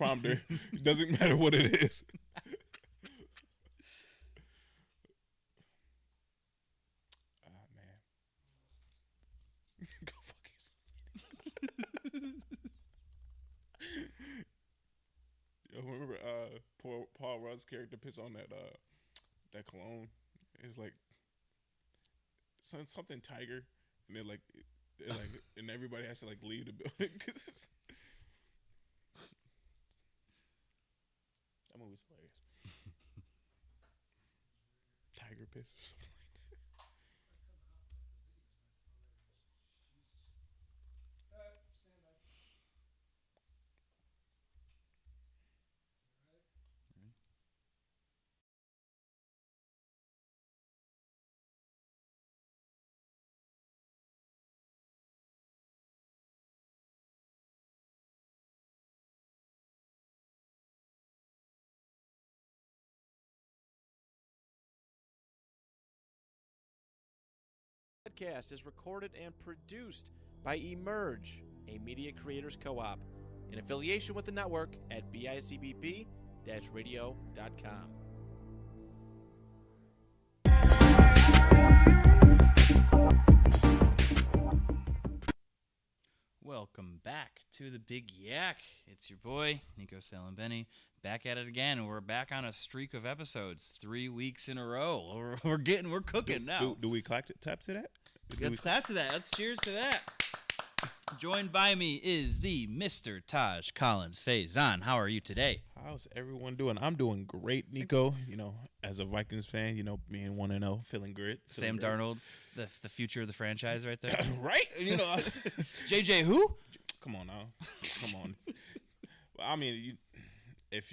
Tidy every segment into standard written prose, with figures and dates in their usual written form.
teleprompter. It doesn't matter what it is. Oh man, go fuck yourself. Yo, remember Paul Rudd's character puts on that cologne? It's like something tiger, and and everybody has to like leave the building because that movie's hilarious. Tiger piss or something. Podcast is recorded and produced by Emerge, a media creators co-op, in affiliation with the network at bicbp-radio.com. Welcome back to the Big Yak. It's your boy, Nico Salambenny, back at it again, and we're back on a streak of episodes, 3 weeks in a row. We're cooking now. Do we tap to that? Let's clap to that. Let's cheers to that. Joined by me is the Mr. Taj Collins Faison. How are you today? How's everyone doing? I'm doing great, Nico. You know, as a Vikings fan, you know, being 1-0, feeling great. Sam Darnold, the future of the franchise right there. Right? You know, JJ who? Come on now. Come on. I mean, if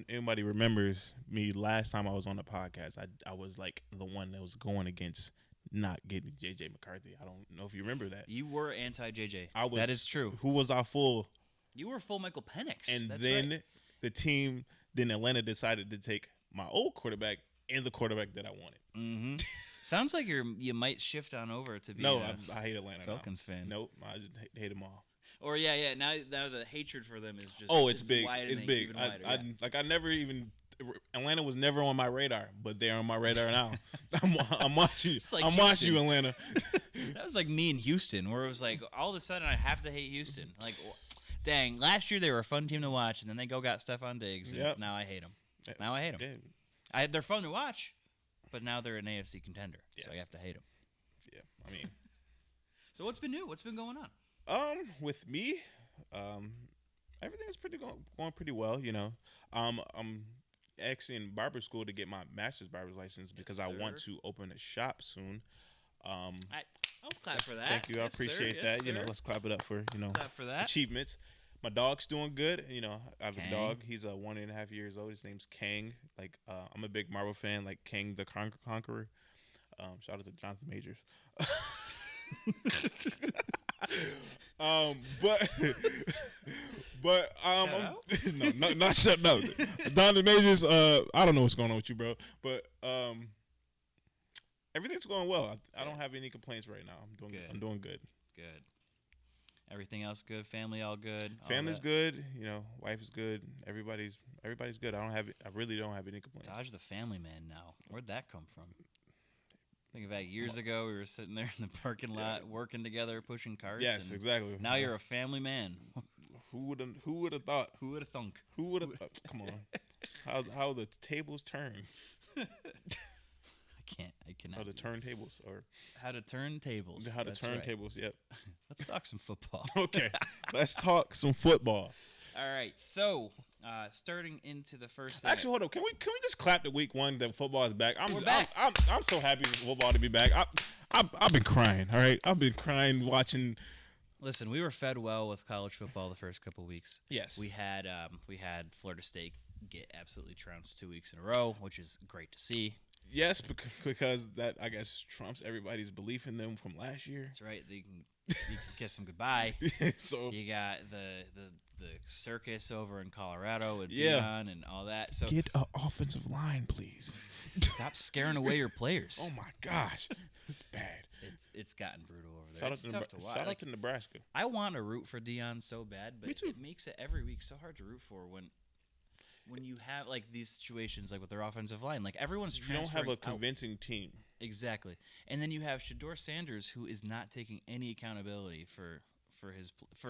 anybody remembers me last time I was on the podcast, I was like the one that was going against not getting JJ McCarthy. I don't know if you remember that. You were anti-JJ. I was. That is true. Who was our full? You were full Michael Penix. And That's then right. then Atlanta decided to take my old quarterback and the quarterback that I wanted. Mm-hmm. Sounds like you might shift on over to be I hate Atlanta Falcons fan. Nope, I just hate them all. Or yeah. Now the hatred for them is just it's big. It's big. I never even. Atlanta was never on my radar, but they're on my radar now. I'm watching you. Like I'm watching you, Atlanta. That was like me in Houston, where it was like all of a sudden I have to hate Houston. Like, dang, last year they were a fun team to watch, and then they got Stephon Diggs, and now I hate them. Now I hate them. They're fun to watch, but now they're an AFC contender, so I have to hate them. Yeah, I mean. So what's been new? What's been going on? With me, everything's going pretty well. You know, I'm actually in barber school to get my master's barber's license because I want to open a shop soon. I'll clap for that. Thank you. I appreciate that. Yes, you know, let's clap it up for clap for that. achievements. My dog's doing good. You know, I have a dog. He's 1.5 years old. His name's Kang. Like, I'm a big Marvel fan, like Kang the Conqueror. Shout out to Jonathan Majors. Not shut up. Jonathan Majors. I don't know what's going on with you, bro. But everything's going well. I don't have any complaints right now. I'm doing good. Good. Everything else good. Family all good. Family's good. You know, wife is good. Everybody's good. I really don't have any complaints. Taj the family man now. Where'd that come from? Think of that years ago, we were sitting there in the parking lot working together, pushing carts. Yes, exactly. Now you're a family man. Who would have thought? Who would have thunk? Who would have? Come on. How the tables turn? I cannot. How the turntables or how to turn tables. How to turn tables. Yep. Let's talk some football. Okay. Let's talk some football. All right. So, starting into the first. Actually, hold on. Can we just clap the week one that football is back? We're back. I'm so happy for football to be back. I've been crying. All right. I've been crying watching. Listen, we were fed well with college football the first couple of weeks. Yes. We had Florida State get absolutely trounced 2 weeks in a row, which is great to see. Yes, because that, I guess, trumps everybody's belief in them from last year. That's right. You can kiss them goodbye. So you got circus over in Colorado with Dion and all that. So get an offensive line, please. Stop scaring away your players. Oh my gosh, it's bad. It's gotten brutal over there. It's tough to watch. Shout out to Nebraska. I want to root for Dion so bad, but Me too. it makes it every week so hard to root for when you have like these situations like with their offensive line. Like everyone's transferring. You don't have a convincing team. Exactly, and then you have Shedeur Sanders, who is not taking any accountability for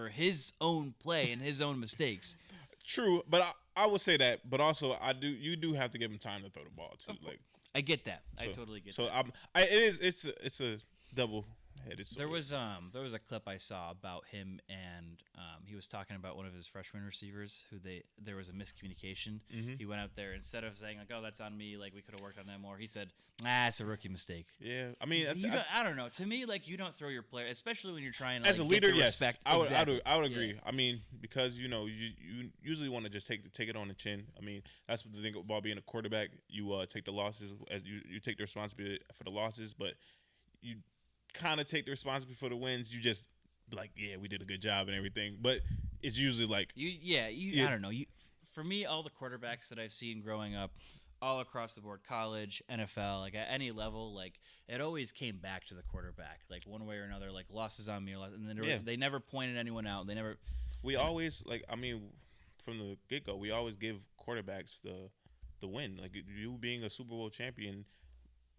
his own play and his own mistakes. True, but I would say that. But also, you do have to give him time to throw the ball too. Like I get that. I totally get that. So it's a double-headed sword. There was a clip I saw about him, and he was talking about one of his freshman receivers who there was a miscommunication. Mm-hmm. He went out there, instead of saying like, "Oh, that's on me," like we could have worked on that more. He said, it's a rookie mistake. Yeah, I mean, I don't know. To me, like you don't throw your player, especially when you're trying to as like, a leader. get the Yes, respect. I would Exactly. I would agree. Yeah. I mean, because you usually want to just take it on the chin. I mean, that's what the thing about being a quarterback. You take the losses as you take the responsibility for the losses, but you kind of take the responsibility for the wins. You just like, yeah, we did a good job and everything, but it's usually like I don't know. For me, all the quarterbacks that I've seen growing up, all across the board, college, NFL, like at any level, like it always came back to the quarterback, like one way or another, like losses on me, and then they never pointed anyone out. They never. We always like. I mean, from the get go, we always give quarterbacks the win. Like you being a Super Bowl champion,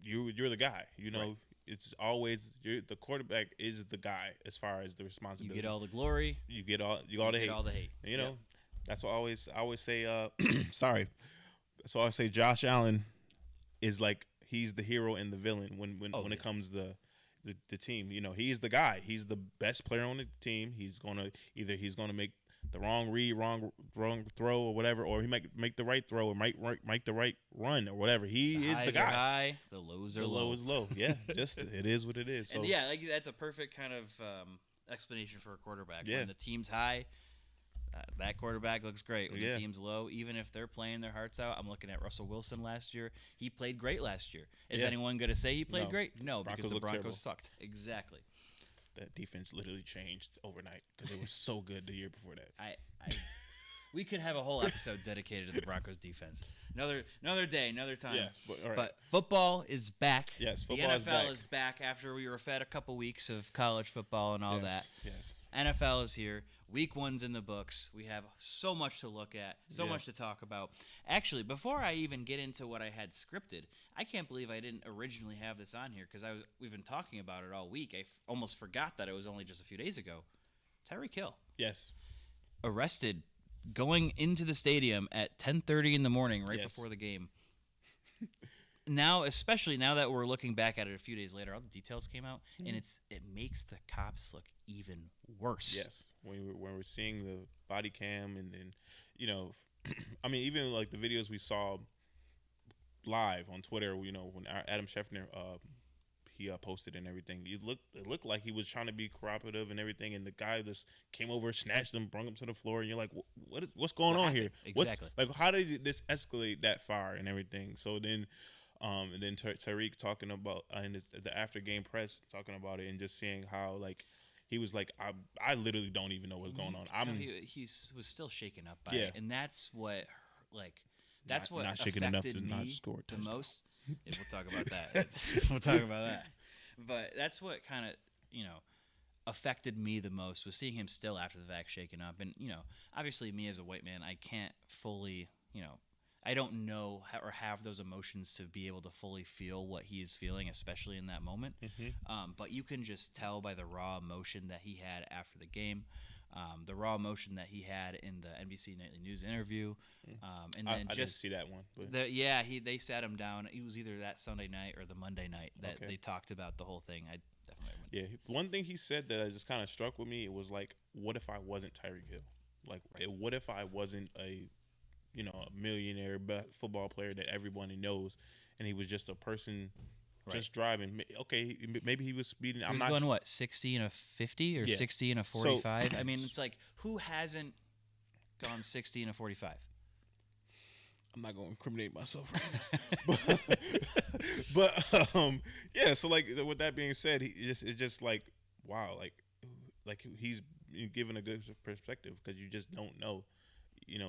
you're the guy. You know. Right. It's always the quarterback is the guy as far as the responsibility. You get all the glory. You get all the hate. You know, that's what I always say. Sorry, so I say Josh Allen is like he's the hero and the villain when it comes to the team. You know, he's the guy. He's the best player on the team. He's gonna make the wrong read, wrong throw or whatever, or he might make the right throw or might make the right run or whatever. He is the guy. Are high, the lows are low. The low is low. Yeah, just it is what it is. So. And yeah, like that's a perfect kind of explanation for a quarterback. Yeah. When the team's high, that quarterback looks great. When the team's low, even if they're playing their hearts out, I'm looking at Russell Wilson last year. He played great last year. Is anyone going to say he played great? No, because the Broncos sucked. Exactly. That defense literally changed overnight because it was so good the year before that. We could have a whole episode dedicated to the Broncos defense. Another day, another time. Yes, but all right. But football is back. Yes, football the NFL is back after we were fed a couple weeks of college football and all that. Yes. NFL is here. Week 1's in the books. We have so much to look at, so much to talk about. Actually, before I even get into what I had scripted, I can't believe I didn't originally have this on here because we've been talking about it all week. I almost forgot that it was only just a few days ago. Tyreek Hill. Yes. Arrested going into the stadium at 10:30 in the morning right before the game. Now, especially now that we're looking back at it a few days later, all the details came out, and it makes the cops look even worse. Yes, when we're seeing the body cam, and then, I mean, even like the videos we saw live on Twitter, when Adam Schefter he posted and everything, it looked like he was trying to be cooperative and everything, and the guy just came over, snatched him, brought him to the floor, and you're like, what's going on here? Exactly. How did this escalate that far and everything? So then. And then Tyreek talking about in the after game press talking about it and just seeing how like he was like I literally don't even know what's going on. He was still shaken up by it, and that's what what not shaken enough to not score the most. Yeah, we'll talk about that. We'll talk about that. But that's what kind of affected me the most was seeing him still after the fact shaken up, and obviously me as a white man, I can't fully I don't know or have those emotions to be able to fully feel what he is feeling, especially in that moment. Mm-hmm. But you can just tell by the raw emotion that he had after the game, the raw emotion that he had in the NBC Nightly News interview. And then I didn't see that one. But. They sat him down. It was either that Sunday night or the Monday night that they talked about the whole thing. I definitely went. Yeah, one thing he said that just kind of struck with me, it was like, what if I wasn't Tyreek Hill? Like, what if I wasn't a millionaire football player that everybody knows, and he was just a person just driving. Okay, maybe he was speeding. He was going, 60 and a 50 or 60 and a 45? So, I mean, it's like, who hasn't gone 60 and a 45? I'm not going to incriminate myself right now. but yeah, so like with that being said, it's just like, wow, like he's given a good perspective because you just don't know.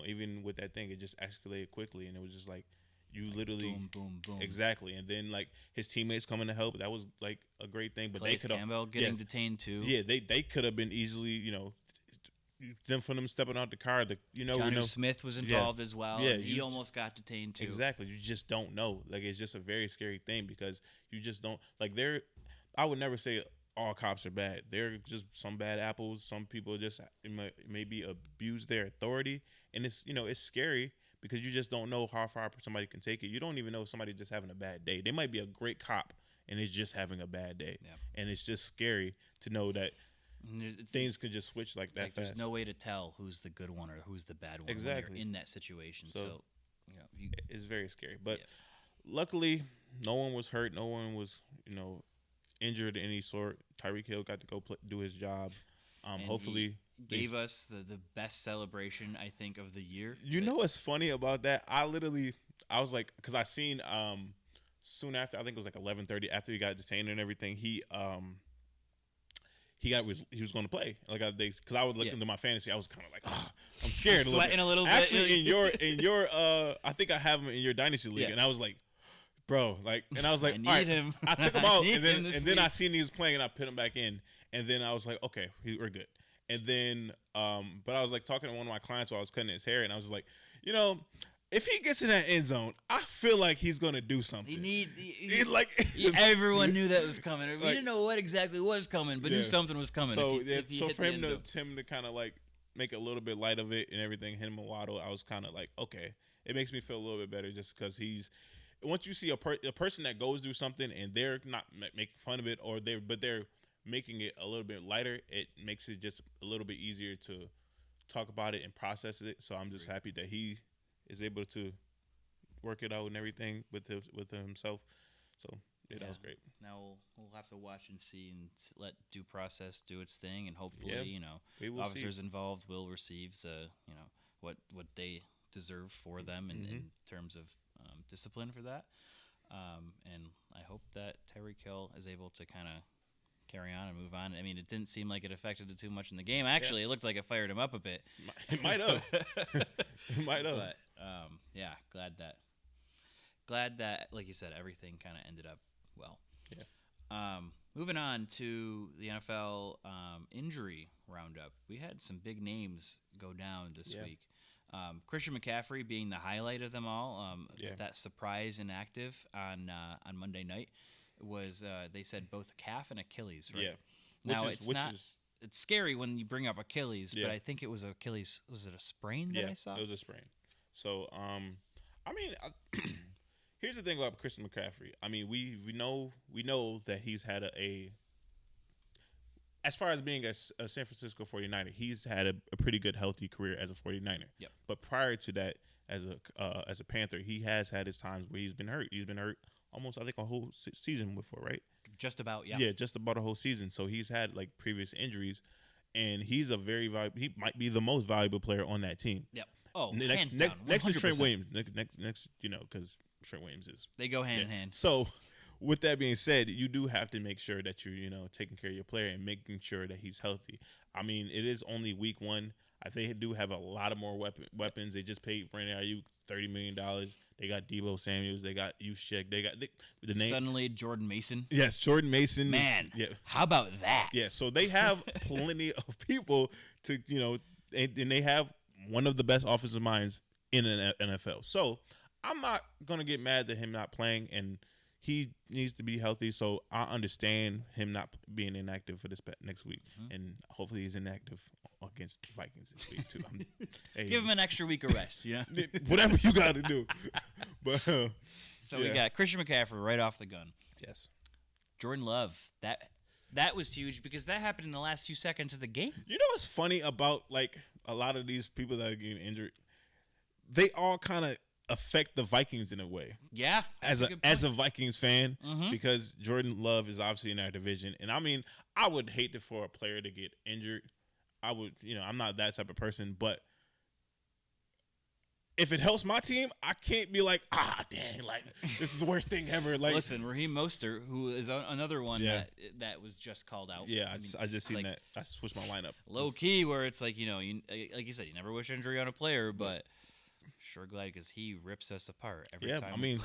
Even with that thing, it just escalated quickly, and it was just like you literally boom, boom, boom. Exactly, and then like his teammates coming to help. That was like a great thing. But Calais they could have Campbell getting detained too. Yeah, they could have been easily, them for them stepping out the car. Jonnu Smith was involved as well. Yeah, and he almost got detained too. Exactly, you just don't know. Like it's just a very scary thing because you just don't like. I would never say all cops are bad. They're just some bad apples. Some people just maybe abuse their authority, and it's scary because you just don't know how far somebody can take it. You don't even know if somebody's just having a bad day. They might be a great cop and is just having a bad day, and it's just scary to know that things could just switch like that fast. There's no way to tell who's the good one or who's the bad one when you're in that situation. So it's very scary. But luckily, no one was hurt. No one was injured of any sort. Tyreek Hill got to go do his job. Hopefully, gave us the best celebration I think of the year. You know what's funny about that? I was like, because I seen soon after, I think it was like 11:30 after he got detained and everything. He was going to play because I was looking into my fantasy. I was kind of like, I'm scared. Sweating a little bit. Actually, in your I think I have him in your dynasty league, and I was like, bro, and I was like, I need him. I took him out, and then I seen he was playing, and I put him back in, and then I was like, okay, we're good. And then, but I was like talking to one of my clients while I was cutting his hair, and I was like, if he gets in that end zone, I feel like he's gonna do something. Everyone knew that was coming. We didn't know what exactly was coming, but knew something was coming. So for him to kind of like make a little bit light of it and everything, him and Waddle, I was kind of like, okay, it makes me feel a little bit better just because once you see a person that goes through something and they're not making fun of it or they're making it a little bit lighter, it makes it just a little bit easier to talk about it and process it. So I'm just happy that he is able to work it out and everything with himself. So that was great. Now we'll have to watch and see and let due process do its thing, and hopefully officers involved will receive the what they deserve for them in terms of discipline for that. And I hope that Tyreek Hill is able to kind of carry on and move on. I mean, it didn't seem like it affected it too much in the game. Actually, it looked like it fired him up a bit. It might have. It might have. But glad that, like you said, everything kind of ended up well. Yeah. Moving on to the NFL injury roundup, we had some big names go down this week. Christian McCaffrey being the highlight of them all. That surprise inactive on Monday night was they said both calf and Achilles. Right? Yeah. Now it's scary when you bring up Achilles, but I think it was Achilles. Was it a sprain that I saw? It was a sprain. So here's the thing about Christian McCaffrey. I mean, we know that he's had as far as being a San Francisco 49er, he's had a pretty good, healthy career as a 49er. Yep. But prior to that, as a Panther, he has had his times where he's been hurt. He's been hurt almost, I think, a whole season before, right? Just about, yeah. Yeah, just about a whole season. So he's had like previous injuries, and he's a very valuable. He might be the most valuable player on that team. Yep. Oh, hands down. Next to Trent Williams. Next, because Trent Williams is. They go hand in hand. So, with that being said, you do have to make sure that you're, taking care of your player and making sure that he's healthy. I mean, it is only week one. I think they do have a lot of more weapons. They just paid Brandon Ayuk $30 million. They got Deebo Samuels. They got Juszczyk. They got the name. Suddenly, Jordan Mason. Yes, Jordan Mason. Man, how about that? Yeah, so they have plenty of people to, and they have one of the best offensive minds in an NFL. So I'm not going to get mad at him not playing, and he needs to be healthy. So I understand him not being inactive for this next week, and hopefully he's inactive against the Vikings this week too. Give him an extra week of rest, whatever you got to do. But so we got Christian McCaffrey right off the gun. Yes, Jordan Love. That was huge because that happened in the last few seconds of the game. You know what's funny about like a lot of these people that are getting injured? They all kind of affect the Vikings in a way. Yeah, as a Vikings fan, because Jordan Love is obviously in our division, and I mean, I would hate for a player to get injured. I would, I'm not that type of person, but if it helps my team, I can't be like, dang, like this is the worst thing ever. Like, listen, Raheem Mostert, who is another one that was just called out. Yeah, I just seen that. I switched my lineup. Low key, where it's like, you know, like you said, you never wish injury on a player, but sure glad because he rips us apart every time. I mean,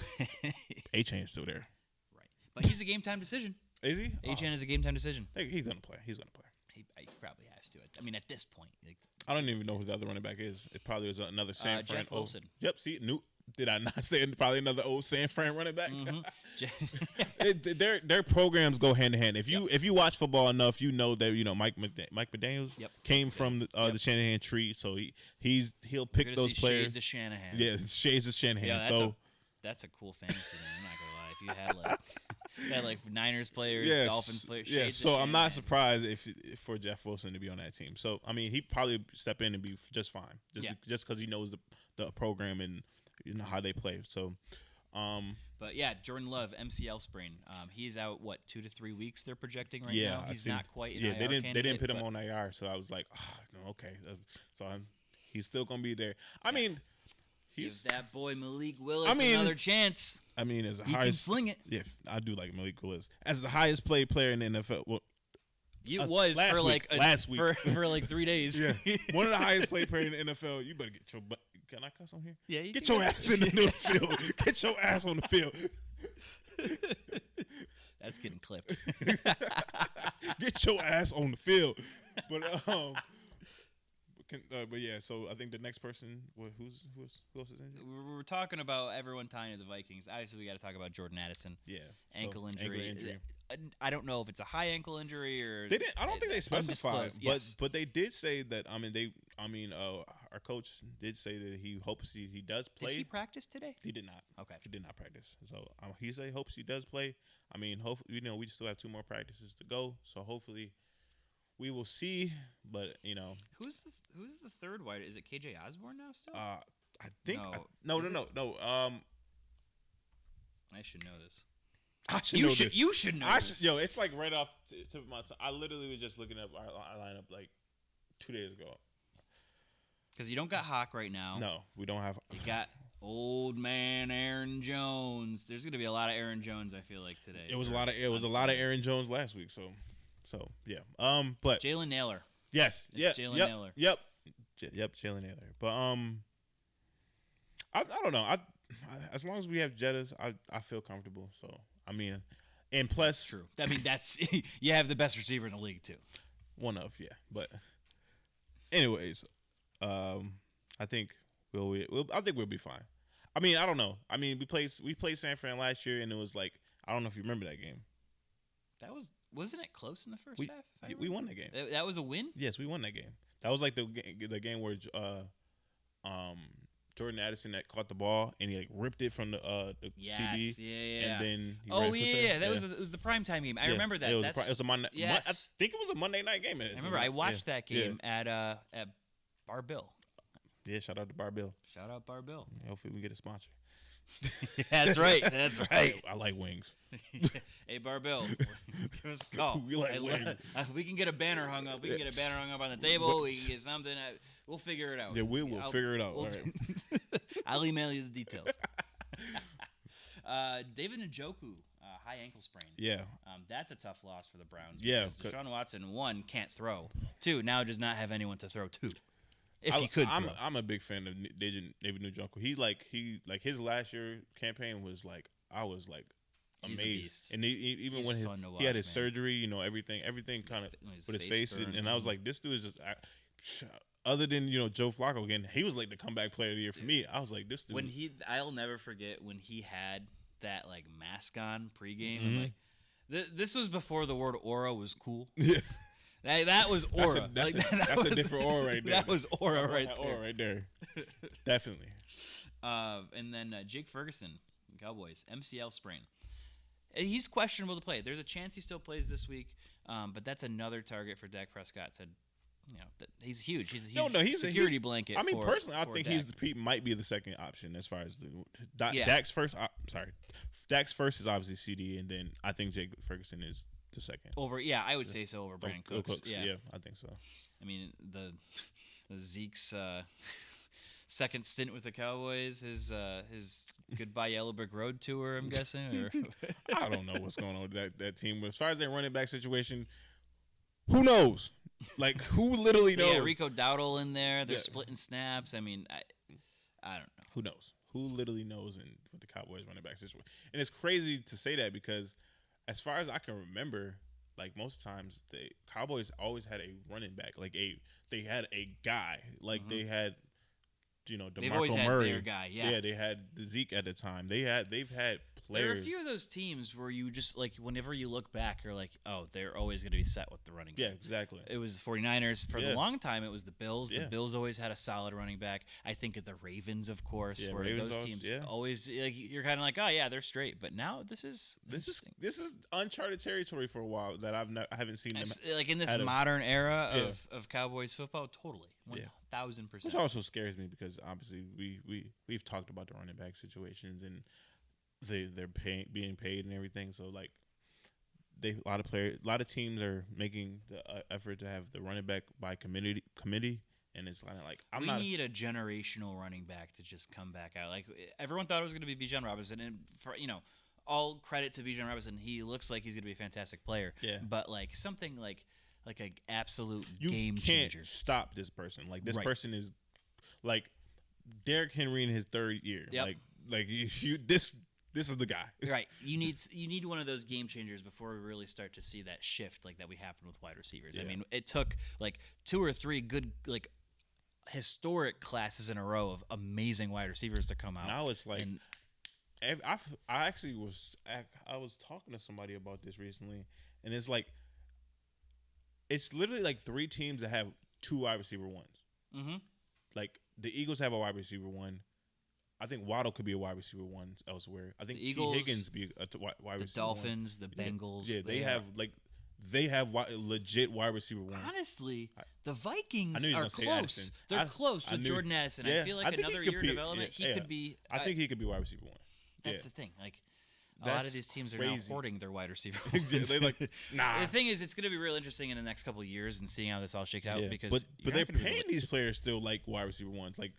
A-Chain's still there. Right, but he's a game time decision. Is he? A-Chain is a game time decision. He's gonna play. He's gonna play. He probably has to. I mean, at this point, like, I don't even know who the other running back is. It probably was another San Fran. Jeff Wilson. Yep. See, did I not say probably another old San Fran running back? Mm-hmm. Their programs go hand in hand. If you watch football enough, you know that Mike McDaniels came from the Shanahan tree, so he'll pick those players. Shades of Shanahan. Yeah, shades of Shanahan. Yeah, that's a cool fantasy. I'm not gonna lie. If you had like Niners players, Dolphins players. Yeah, so I'm not surprised if for Jeff Wilson to be on that team. So I mean, he probably step in and be just fine, just because he knows the program and how they play. So, but yeah, Jordan Love MCL sprain. He's out 2 to 3 weeks. They're projecting right now. He's not quite. An IR they didn't put him but on IR, so I was like, okay. So he's still gonna be there. I mean. Give that boy Malik Willis another chance. I mean, as he can sling it. Yeah, I do like Malik Willis as the highest paid player in the NFL. Well, last week for like 3 days. Yeah, one of the highest paid players in the NFL. You better get your butt. Can I cuss on here? Yeah, get your ass in the field. Get your ass on the field. That's getting clipped. Get your ass on the field. But yeah, so I think the next person, who else is injured? We're talking about everyone tying to the Vikings. Obviously, we got to talk about Jordan Addison. Yeah, ankle injury. I don't know if it's a high ankle injury or they didn't. I don't think they specified, yes. but they did say that. Our coach did say that he hopes he does play. Did he practice today? He did not. Okay, he did not practice. So he said he hopes he does play. I mean, hopefully, we still have 2 more practices to go. So hopefully. We will see, but who's the third wide? Is it KJ Osborne now still? I think no. I should know this. I should know this. You should know this. Yo, it's like right off the tip of my tongue. I literally was just looking up our lineup like 2 days ago. Because you don't got Hawk right now. No, we don't have. You got old man Aaron Jones. There's gonna be a lot of Aaron Jones. I feel like today. It was a lot of Aaron Jones last week. So yeah. But Jalen Naylor. Yes. Jalen Naylor. Yep. Jalen Naylor. But I don't know. I as long as we have Jettas, I feel comfortable. So I mean, and plus, true. I mean, that's you have the best receiver in the league too. One of but anyways, I think we'll be fine. I mean, I don't know. I mean, we played San Fran last year, and it was like I don't know if you remember that game. Wasn't it close in the first half? We won that game. That was a win? Yes, we won that game. That was like the game where Jordan Addison that caught the ball and he like ripped it from the CD. Yeah. And then it was the primetime game. I remember that. It was a Monday. Yes. I think it was a Monday night game. I remember I watched that game at Bar Bill. Yeah, shout out to Bar Bill. Shout out Bar Bill. Hopefully we get a sponsor. That's right. That's right. I like wings. Hey, Barbell, give us a call. We like wings. We can get a banner hung up. We can get a banner hung up on the table. We can get something. We'll figure it out. Yeah, we will figure it out. All right. I'll email you the details. David Njoku, high ankle sprain. Yeah. That's a tough loss for the Browns. Yeah. Deshaun Watson, 1, can't throw. 2, now does not have anyone to throw to. If he could, I'm a big fan of David Njoku. He his last year campaign was like I was like amazed, and even when he had his surgery, everything kind of with his face, and I was like, this dude is just other than Joe Flacco again, he was like the comeback player of the year for me. I was like, this dude. I'll never forget when he had that like mask on pregame. Mm-hmm. Like, this was before the word aura was cool. Yeah. That was aura. That's a different aura right there. That was aura right there. Aura right there. Definitely. And then Jake Ferguson, Cowboys, MCL sprain. He's questionable to play. There's a chance he still plays this week, but that's another target for Dak Prescott. Said, he's huge. He's a huge security blanket. I mean, personally, I think he might be the second option as far as Dak's first. Dak's first is obviously CD, and then I think Jake Ferguson is the second. I would say so over Brandon Cooks. Yeah, I think so. I mean, the Zeke's second stint with the Cowboys, his goodbye Yellow Brick Road tour, I'm guessing. Or I don't know what's going on with that team. As far as their running back situation, who knows? Like, who literally knows? Yeah, Rico Dowdle in there. They're splitting snaps. I mean, I don't know. Who knows? Who literally knows with the Cowboys running back situation? And it's crazy to say that because as far as I can remember, like most times the Cowboys always had a running back. Like they had a guy. Like they had They've always DeMarco had Murray. their guy, yeah. Yeah, they had Zeke at the time. They've had players. There are a few of those teams where you just, like, whenever you look back, you're like, oh, they're always going to be set with the running back. Yeah, exactly. It was the 49ers. For a long time, it was the Bills. Yeah. The Bills always had a solid running back. I think of the Ravens, of course, where Ravens those teams always, like, you're kind of like, oh, yeah, they're straight. But now this is uncharted territory for a while that I haven't seen them. Like, in this modern era of Cowboys football, totally. 1,000%. Which also scares me because obviously we've talked about the running back situations and they're being paid and everything. So like a lot of teams are making the effort to have the running back by committee, and it's kind of like we need a generational running back to just come back out. Like everyone thought it was going to be Bijan Robinson, and for all credit to Bijan Robinson, he looks like he's going to be a fantastic player. Yeah, but like something like an absolute you game can't changer. Stop this person. Like this person is like Derrick Henry in his third year. Yep. Like this is the guy. Right. You need one of those game changers before we really start to see that shift like that we happened with wide receivers. Yeah. I mean, it took like 2 or 3 good like historic classes in a row of amazing wide receivers to come out. Now it's like I was talking to somebody about this recently, and it's like it's literally like 3 teams that have 2 wide receiver ones. Mm-hmm. Like the Eagles have a wide receiver one. I think Waddle could be a wide receiver one elsewhere. I think Eagles, T. Higgins be a wide receiver. The Dolphins, the Bengals. Yeah, they have legit wide receiver one. Honestly, the Vikings are close. They're close with Jordan Addison. Yeah, I feel like another year of development, he could be. I think he could be wide receiver one. That's the thing. Like a lot of these teams are now hoarding their wide receiver. They're like, nah. The thing is, it's going to be real interesting in the next couple of years and seeing how this all shakes out. Because but they're paying these players still like wide receiver ones. Like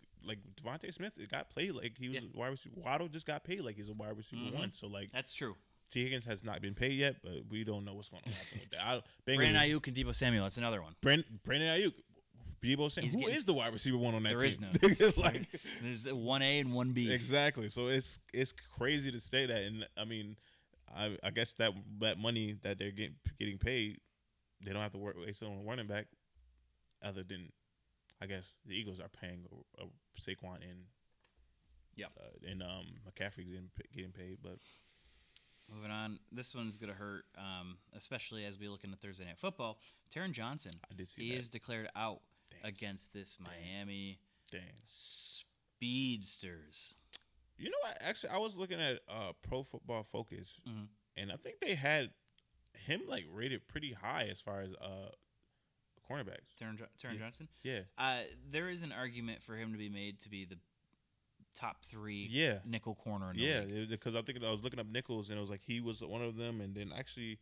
Devontae Smith, it got played like he was a wide receiver. Waddle just got paid like he's a wide receiver one. So like that's true. T. Higgins has not been paid yet, but we don't know what's going to happen with that. Brandon Ayuk and Deebo Samuel. That's another one. Brandon Ayuk. Deebo Samuel. Who is the wide receiver one on that team? There is no. There's 1A and 1B. Exactly. So it's crazy to say that. And I mean, I guess that money that they're getting paid, they don't have to waste on a running back other than, I guess, the Eagles are paying Saquon and McCaffrey's getting paid. But moving on, this one's going to hurt, especially as we look into Thursday Night Football. Taron Johnson, I did see he that. is declared out against Miami Speedsters. You know what? Actually, I was looking at Pro Football Focus, and I think they had him like rated pretty high as far as cornerbacks. Taron Johnson? Yeah. There is an argument for him to be made to be the top 3 nickel corner in the league. Because I think I was looking up nickels, and it was like he was one of them, and then actually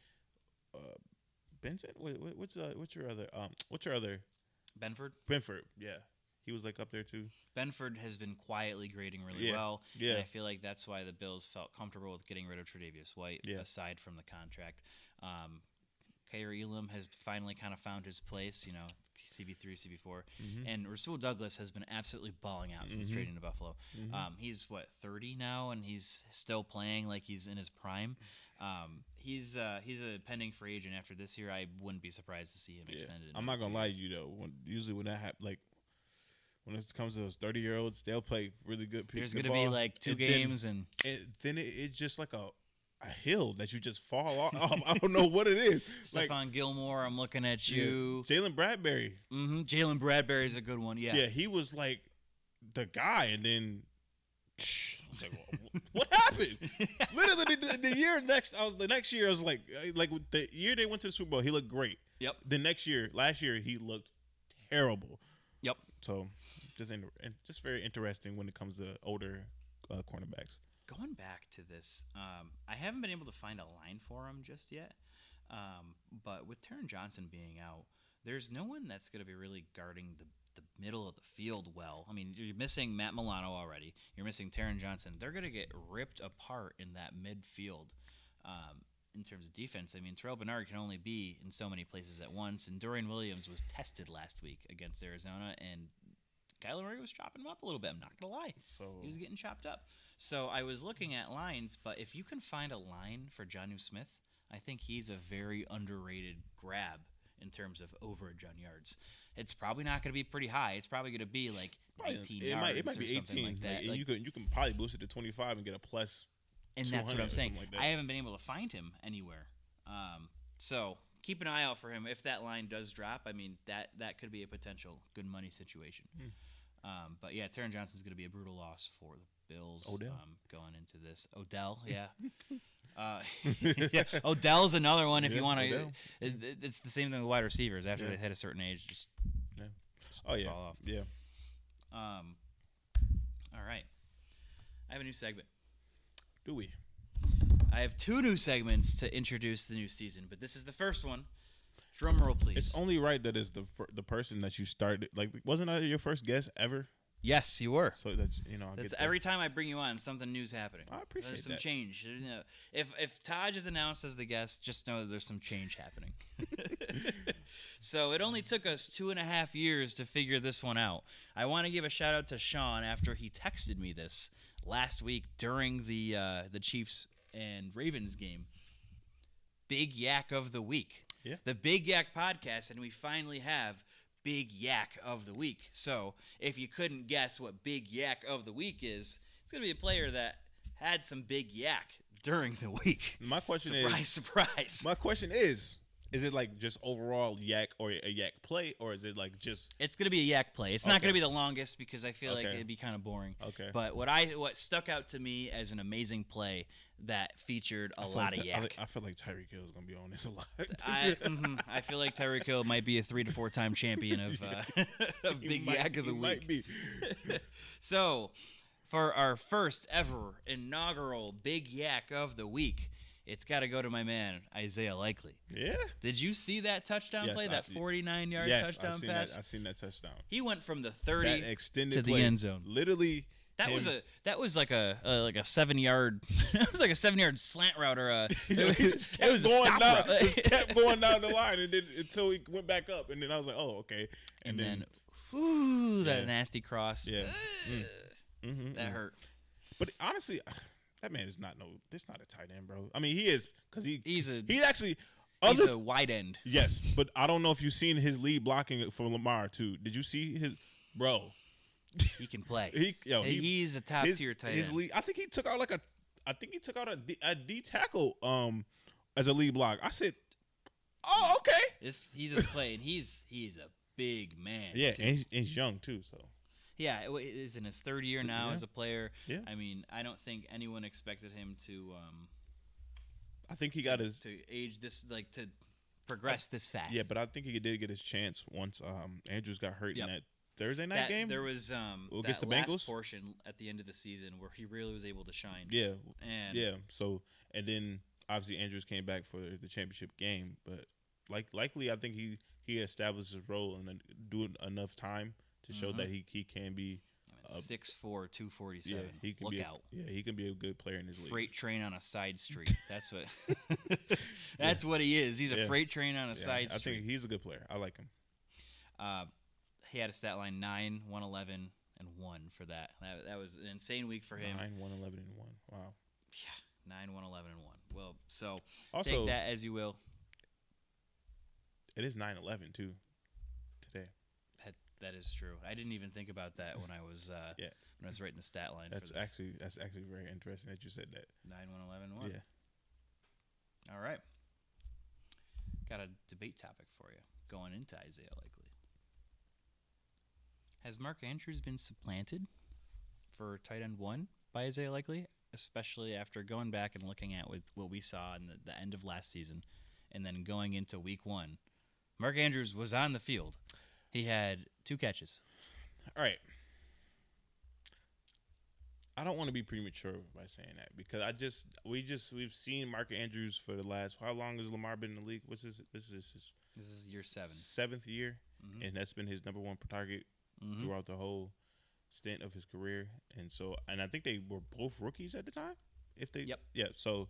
Benson. What's your other? Benford. Yeah. He was like up there too. Benford has been quietly grading really well. Yeah. And I feel like that's why the Bills felt comfortable with getting rid of Tre'Davious White, aside from the contract. Kyrie Elam has finally kind of found his place, CB3, CB4. And Rasul Douglas has been absolutely balling out since trading to Buffalo. He's, 30 now, and he's still playing like he's in his prime. He's a pending free agent after this year. I wouldn't be surprised to see him extended. I'm not going to lie to you, though. Usually when that happens, like, when it comes to those 30-year-olds, they'll play really good. There's going to be like 2 games, and then it's just like a hill that you just fall off. I don't know what it is. Stephon Gilmore, I'm looking at you. Jalen Bradbury. Jalen Bradbury's a good one. Yeah. Yeah, he was like the guy, and then I was like, what happened? Literally, the next year, I was like the year they went to the Super Bowl, he looked great. Yep. Last year, he looked terrible. Yep. So, just very interesting when it comes to older cornerbacks. Going back to this, I haven't been able to find a line for him just yet. But with Taron Johnson being out, there's no one that's going to be really guarding the middle of the field well. I mean, you're missing Matt Milano already. You're missing Taron Johnson. They're going to get ripped apart in that midfield in terms of defense. I mean, Terrell Bernard can only be in so many places at once, and Dorian Williams was tested last week against Arizona, and Kyler Murray was chopping him up a little bit. I'm not going to lie. So he was getting chopped up. So I was looking at lines, but if you can find a line for Jonnu Smith, I think he's a very underrated grab in terms of overage on yards. It's probably not going to be pretty high. It's probably going to be like 19 yards. It might be 18. Like that. Like, you can probably boost it to 25 and get a plus. And that's what I'm saying. Like I haven't been able to find him anywhere. So keep an eye out for him. If that line does drop, I mean, that could be a potential good money situation. But yeah, Taron Johnson's going to be a brutal loss for the Bills. Going into this. Odell, yeah. Yeah, Odell's another one. If you want to, it's the same thing with wide receivers. After they hit a certain age, just fall off. Yeah. All right. I have a new segment. Do we? I have 2 new segments to introduce the new season, but this is the first one. Drum roll, please. It's only right that is the person that you started. Like, wasn't that your first guest ever? Yes, you were. So that's every time I bring you on, something new's happening. I appreciate There's some that. change. You know, if Taj is announced as the guest, just know that there's some change happening. So it only took us 2.5 years to figure this one out. I want to give a shout out to Sean after he texted me this last week during the Chiefs and Ravens game. Big Yak of the week. Yeah. The Big Yak podcast, and we finally have Big Yak of the week. So if you couldn't guess what Big Yak of the week is, it's going to be a player that had some big yak during the week. My question surprise. My question is it like just overall yak or a yak play, or is it like just? It's going to be a yak play. It's not going to be the longest because I feel like it'd be kind of boring. Okay. But what stuck out to me as an amazing play that featured a lot of yak. I feel like Tyreek Hill is going to be on this a lot. I feel like Tyreek Hill might be a 3 to 4 time champion of Big Yak of the Week. Might be. So, for our first ever inaugural Big Yak of the Week, it's got to go to my man, Isaiah Likely. Yeah. Did you see that touchdown play, that 49-yard touchdown pass? I seen that touchdown. He went from the 30 to the end zone. Literally. That was like a 7-yard. It was like a 7-yard slant route or a. It was going down. It just kept going down the line, and then until he went back up, and then I was like, oh, okay. And then that nasty cross. Yeah. That hurt. But honestly, that man is not a tight end, bro. I mean, he is because he's a wide end. Yes, but I don't know if you've seen his lead blocking for Lamar too. Did you see his bro? He can play. He's a top tier tight end. Lead, I think he took out a D tackle as a lead block. I said, oh, okay. He doesn't play, and he's a big man. Yeah, and he's young too. So yeah, he's in his 3rd year now as a player. Yeah. I mean, I don't think anyone expected him to. I think he got his to age this to progress this fast. Yeah, but I think he did get his chance once Andrews got hurt in that Thursday night game. There was against the last Bengals portion at the end of the season where he really was able to shine. Yeah, and So and then obviously Andrews came back for the championship game, but likely I think he established his role and doing enough time to show that he can be 6'4", 247. Yeah, he can Look out. Yeah, he can be a good player in his league. Freight train on a side street. That's what. That's what he is. He's a freight train on a side street. I think he's a good player. I like him. He had a stat line 9, 111, and 1 for that. That was an insane week for him. 9, 111, and 1. Wow. Yeah, 9, 111, and 1. Well, so also, take that as you will. It is 9/11 too today. That is true. I didn't even think about that when I was when I was writing the stat line. That's actually very interesting that you said that. 9, 111, 1. Yeah. All right. Got a debate topic for you going into Isaiah Likely. Has Mark Andrews been supplanted for tight end 1 by Isaiah Likely, especially after going back and looking at what we saw in the end of last season and then going into week 1? Mark Andrews was on the field. He had 2 catches. All right. I don't want to be premature by saying that because we've seen Mark Andrews for the last, how long has Lamar been in the league? This is year 7. 7th year, and that's been his number 1 target throughout the whole stint of his career. And I think they were both rookies at the time. Yeah. So,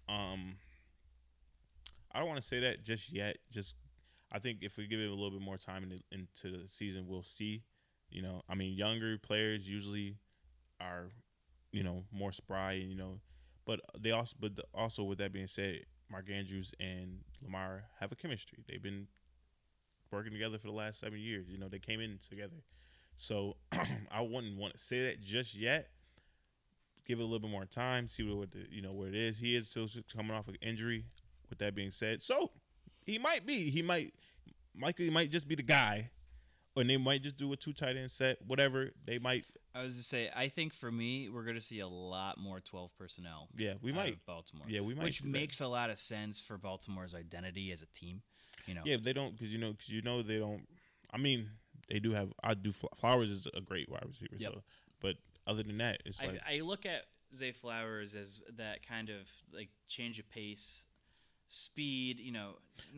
I don't want to say that just yet. I think if we give it a little bit more time into the season, we'll see. Younger players usually are, more spry, but also with that being said, Mark Andrews and Lamar have a chemistry. They've been working together for the last 7 years. They came in together. So I wouldn't want to say that just yet. Give it a little bit more time, see where it is. He is still coming off an injury. With that being said, so he might just be the guy, or they might just do a 2 tight end set, whatever they might. I was to say, I think for me, we're going to see a lot more 12 personnel. Yeah, we might. Baltimore. Yeah, we might. Which makes a lot of sense for Baltimore's identity as a team. Yeah, they don't because they don't. I mean, they do have. Flowers is a great wide receiver. Yep. So, but other than that, it's like I look at Zay Flowers as that kind of like change of pace. Speed,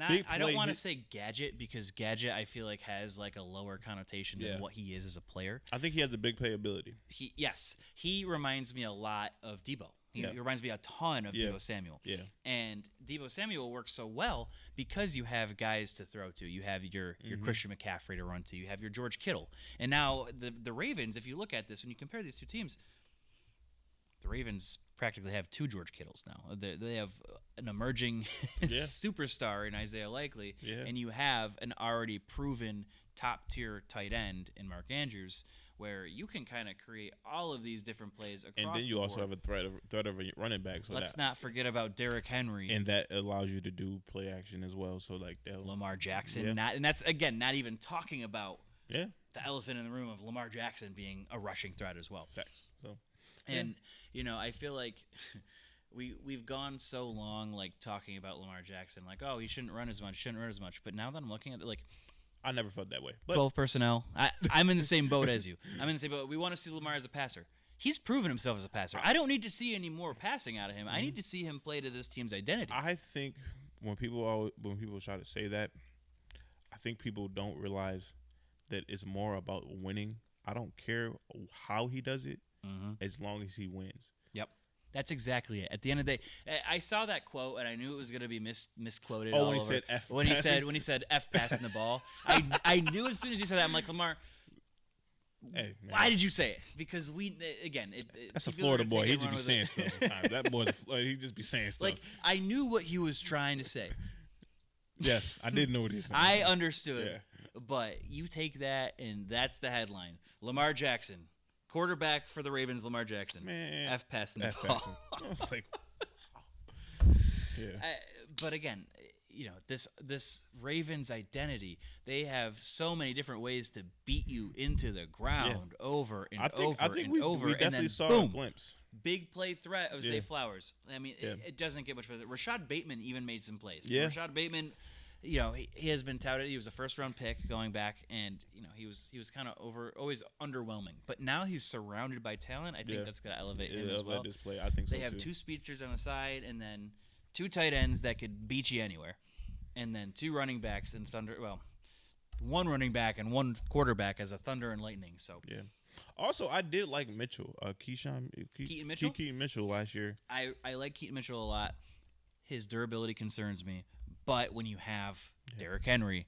I don't want to say gadget because gadget I feel like has like a lower connotation than what he is as a player. I think he has a big playability. He reminds me a lot of Deebo. He reminds me a ton of Deebo Samuel. Yeah. And Deebo Samuel works so well because you have guys to throw to. You have your Christian McCaffrey to run to. You have your George Kittle. And now the Ravens, if you look at this, when you compare these two teams, the Ravens practically have 2 George Kittles now. They have an emerging superstar in Isaiah Likely, and you have an already proven top-tier tight end in Mark Andrews, where you can kind of create all of these different plays across the board. And then you also have a threat of a running back. So let's not forget about Derrick Henry. And that allows you to do play action as well. So like Lamar Jackson, and that's again not even talking about the elephant in the room of Lamar Jackson being a rushing threat as well. Facts. So. And I feel like we've gone so long like talking about Lamar Jackson, like he shouldn't run as much. But now that I'm looking at it, like I never felt that way. But 12 personnel. I'm in the same boat as you. I'm in the same boat. We want to see Lamar as a passer. He's proven himself as a passer. I don't need to see any more passing out of him. I need to see him play to this team's identity. I think when people try to say that, I think people don't realize that it's more about winning. I don't care how he does it. As long as he wins. Yep. That's exactly it. At the end of the day, I saw that quote and I knew it was going to be misquoted. When he said F when he said F passing the ball, I knew as soon as he said that, I'm like, Lamar, hey, why did you say it? Because that's a Florida boy. He just be saying stuff sometimes. That boy's he just be saying stuff. Like I knew what he was trying to say. Yes, I didn't know what he was saying. I understood, but you take that and that's the headline: Lamar Jackson. Quarterback for the Ravens, Lamar Jackson. Man, F passing the ball. I was like, but again, this Ravens identity, they have so many different ways to beat you into the ground over and over. We definitely then, saw boom, a glimpse. Big play threat of Zay Flowers. I mean, it doesn't get much better. Rashad Bateman even made some plays. Yeah. Rashad Bateman, he has been touted. He was a first-round pick going back, and he was kind of always underwhelming. But now he's surrounded by talent. I think that's going to elevate him as well. This play. I think they have 2 speedsters on the side, and then 2 tight ends that could beat you anywhere, and then 2 running backs and Thunder. Well, 1 running back and 1 quarterback as a Thunder and Lightning. So yeah. Also, I did like Mitchell, Keaton Mitchell. Keaton Mitchell last year. I like Keaton Mitchell a lot. His durability concerns me. But when you have Derrick Henry,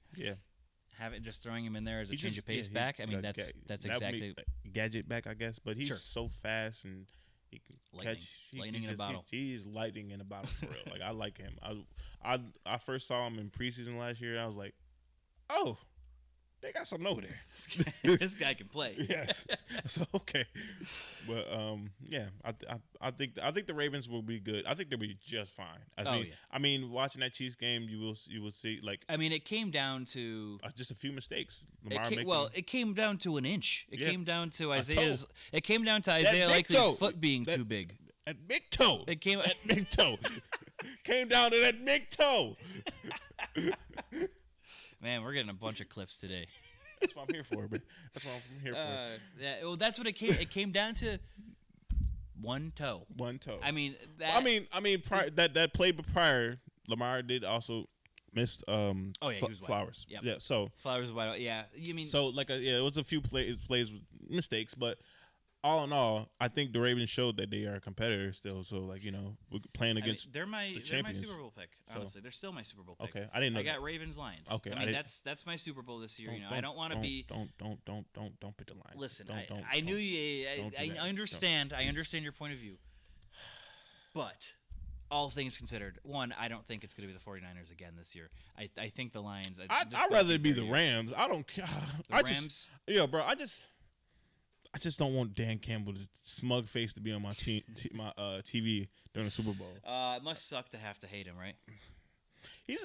just throwing him in there as a change of pace back, I mean that's exactly gadget back, I guess. But he's so fast and he can catch lightning in a bottle. He's lightning in a bottle for real. Like I like him. I first saw him in preseason last year, and I was like, oh. They got something over there. This guy can play. Yes. So okay, but I think the Ravens will be good. I think they'll be just fine. I mean, watching that Chiefs game, you will see like. I mean, it came down to just a few mistakes. It came down to an inch. It came down to Isaiah's. It came down to Isaiah Likely's foot being too big. That big toe. It came that big toe. Came down to that big toe. Man, we're getting a bunch of clips today. That's what I'm here for, man. That's what I'm here for. Well, that's what it came. It came down to 1 toe. 1 toe. I mean, that play prior, Lamar did also missed Flowers. Yep. Yeah, so Flowers was wide open. Yeah, you mean so like it was a few plays with mistakes, but all in all, I think the Ravens showed that they are competitors still. So like we're playing against they're my champions. Super Bowl pick. Honestly, they're still my Super Bowl pick. Okay, I didn't know. I got Ravens Lions. Okay, I mean that's my Super Bowl this year. I don't want to be. Don't pick the Lions. Listen, I knew you. I understand. I understand your point of view, but. All things considered, one, I don't think it's going to be the 49ers again this year. I think the Lions. I'd rather it be the Rams. I don't care. The Rams? Bro, I just don't want Dan Campbell's smug face to be on my TV during the Super Bowl. It must suck to have to hate him, right? He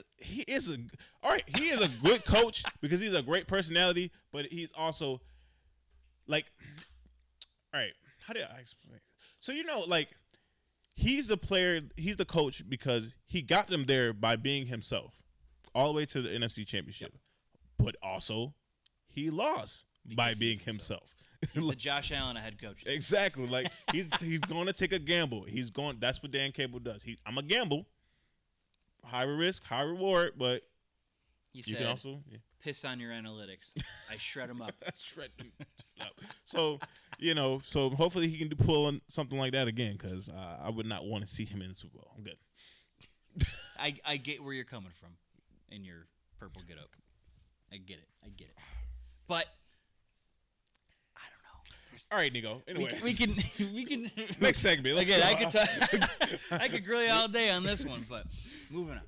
is a good coach because he's a great personality, but he's also like, all right, how do I explain? So like. He's the player, he's the coach because he got them there by being himself all the way to the NFC Championship. Yep. But also, he lost by being himself. He's the Josh Allen of head coaches. Exactly. Like, he's going to take a gamble. That's what Dan Campbell does. I'm a gamble. High risk, high reward, but he said, can also piss on your analytics. I shred them up. Shred them up. So, so hopefully he can pull on something like that again because I would not want to see him in the Super Bowl. I'm good. I get where you're coming from in your purple get up. I get it. But I don't know. All right, Nico. Anyway, we can next segment. Again, I could grill you all day on this one, but moving on.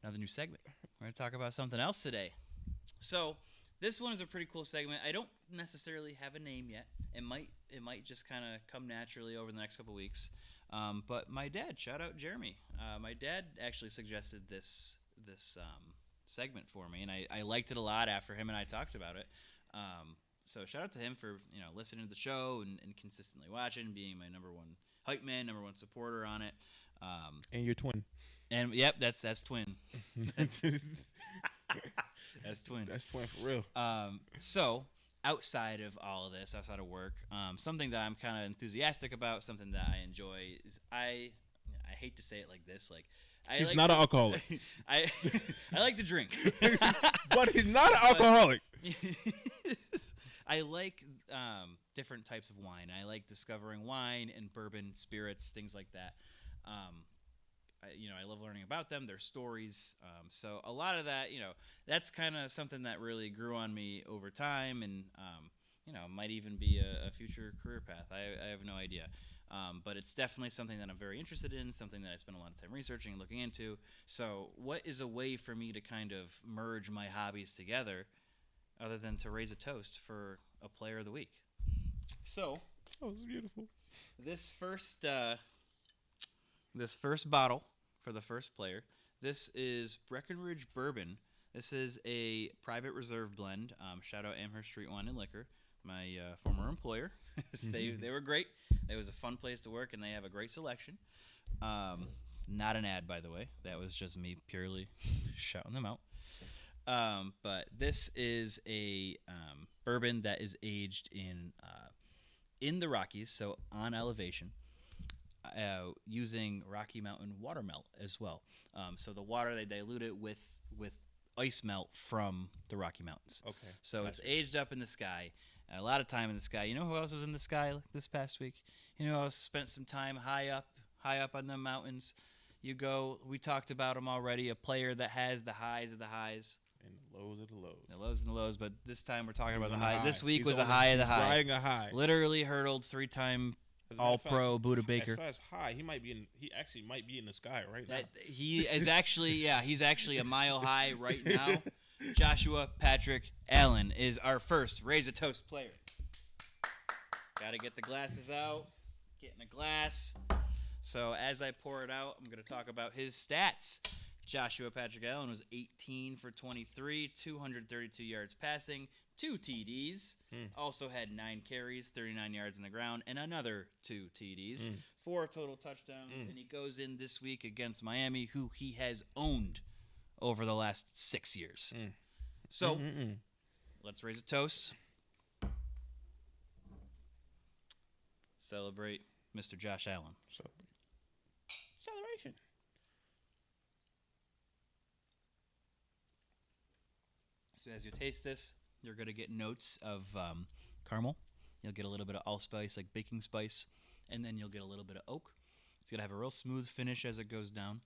Another new segment. We're going to talk about something else today. So this one is a pretty cool segment. I don't necessarily have a name yet. It might just kind of come naturally over the next couple weeks. But my dad, shout out Jeremy. My dad actually suggested this segment for me, and I liked it a lot after him and I talked about it. So shout out to him for listening to the show and consistently watching, being my number one hype man, number one supporter on it. And your twin. And yep, that's twin. That's twin. That's twin for real. So outside of all of this, outside of work, something that I'm kind of enthusiastic about, something that I enjoy is I hate to say it like this, like he's not an alcoholic. I like to drink, but he's not an alcoholic. I like different types of wine. I like discovering wine and bourbon, spirits, things like that. I love learning about them, their stories. So a lot of that, that's kind of something that really grew on me over time, and might even be a future career path. I have no idea. But it's definitely something that I'm very interested in, something that I spend a lot of time researching and looking into. So what is a way for me to kind of merge my hobbies together other than to raise a toast for a player of the week? So, that was beautiful. This first bottle for the first player, this is Breckenridge Bourbon. This is a private reserve blend. Shout out Amherst Street Wine and Liquor, my former employer. They were great. It was a fun place to work, and they have a great selection. Not an ad, by the way. That was just me purely shouting them out. But this is a bourbon that is aged in the Rockies, so on elevation, using Rocky Mountain water melt as well. So the water, they dilute it with ice melt from the Rocky Mountains. Okay. So it's aged up in the sky. A lot of time in the sky. You know who else was in the sky this past week? You know who else spent some time high up on the mountains? We talked about him already, a player that has the highs of the highs. And the lows of the lows. The lows and the lows, but this time we're talking about the high. This week was a high of the high. Riding a high. Literally hurdled 3-time All-Pro Buda Baker. As far as high, he actually might be in the sky right now. He is actually, he's actually a mile high right now. Joshua Patrick Allen is our first Raise a Toast player. Got to get the glasses out. Getting a glass. So as I pour it out, I'm going to talk about his stats. Joshua Patrick Allen was 18 for 23, 232 yards passing, 2 TDs. Also had 9 carries, 39 yards on the ground, and another 2 TDs. 4 total touchdowns. And he goes in this week against Miami, who he has owned over the last 6 years. So, let's raise a toast. Celebrate Mr. Josh Allen. Celebration. So as you taste this, you're going to get notes of caramel. You'll get a little bit of allspice, like baking spice, and then you'll get a little bit of oak. It's going to have a real smooth finish as it goes down.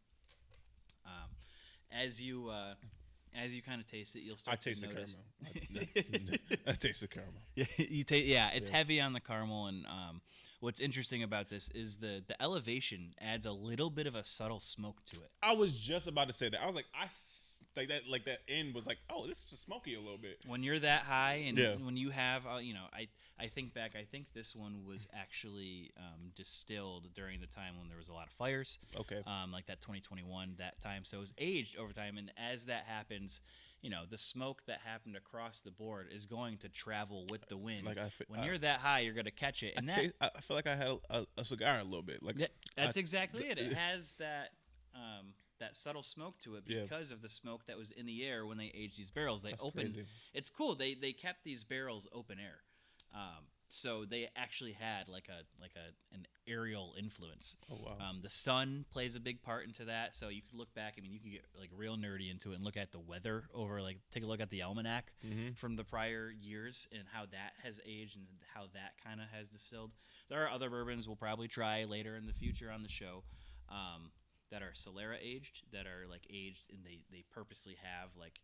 As you kind of taste it, you'll start to notice. I taste the caramel. It's heavy on the caramel, and what's interesting about this is the elevation adds a little bit of a subtle smoke to it. I was just about to say that. I was like, that end was like, oh, this is smoky a little bit. When you're that high, and when you have, I think back. I think this one was actually distilled during the time when there was a lot of fires. Okay. Like that 2021, that time. So it was aged over time, and as that happens, the smoke that happened across the board is going to travel with the wind. When you're that high, you're going to catch it. And I feel like I had a cigar a little bit. That's exactly it. It has that subtle smoke to it because of the smoke that was in the air when they aged these barrels. That's opened. Crazy. It's cool. They kept these barrels open air. So they actually had like an aerial influence. Oh wow! The sun plays a big part into that. So you could look back. I mean, you can get like real nerdy into it and look at the weather over. Like take a look at the almanac from the prior years and how that has aged and how that kind of has distilled. There are other bourbons we'll probably try later in the future on the show that are Solera aged, that are like aged and they purposely have like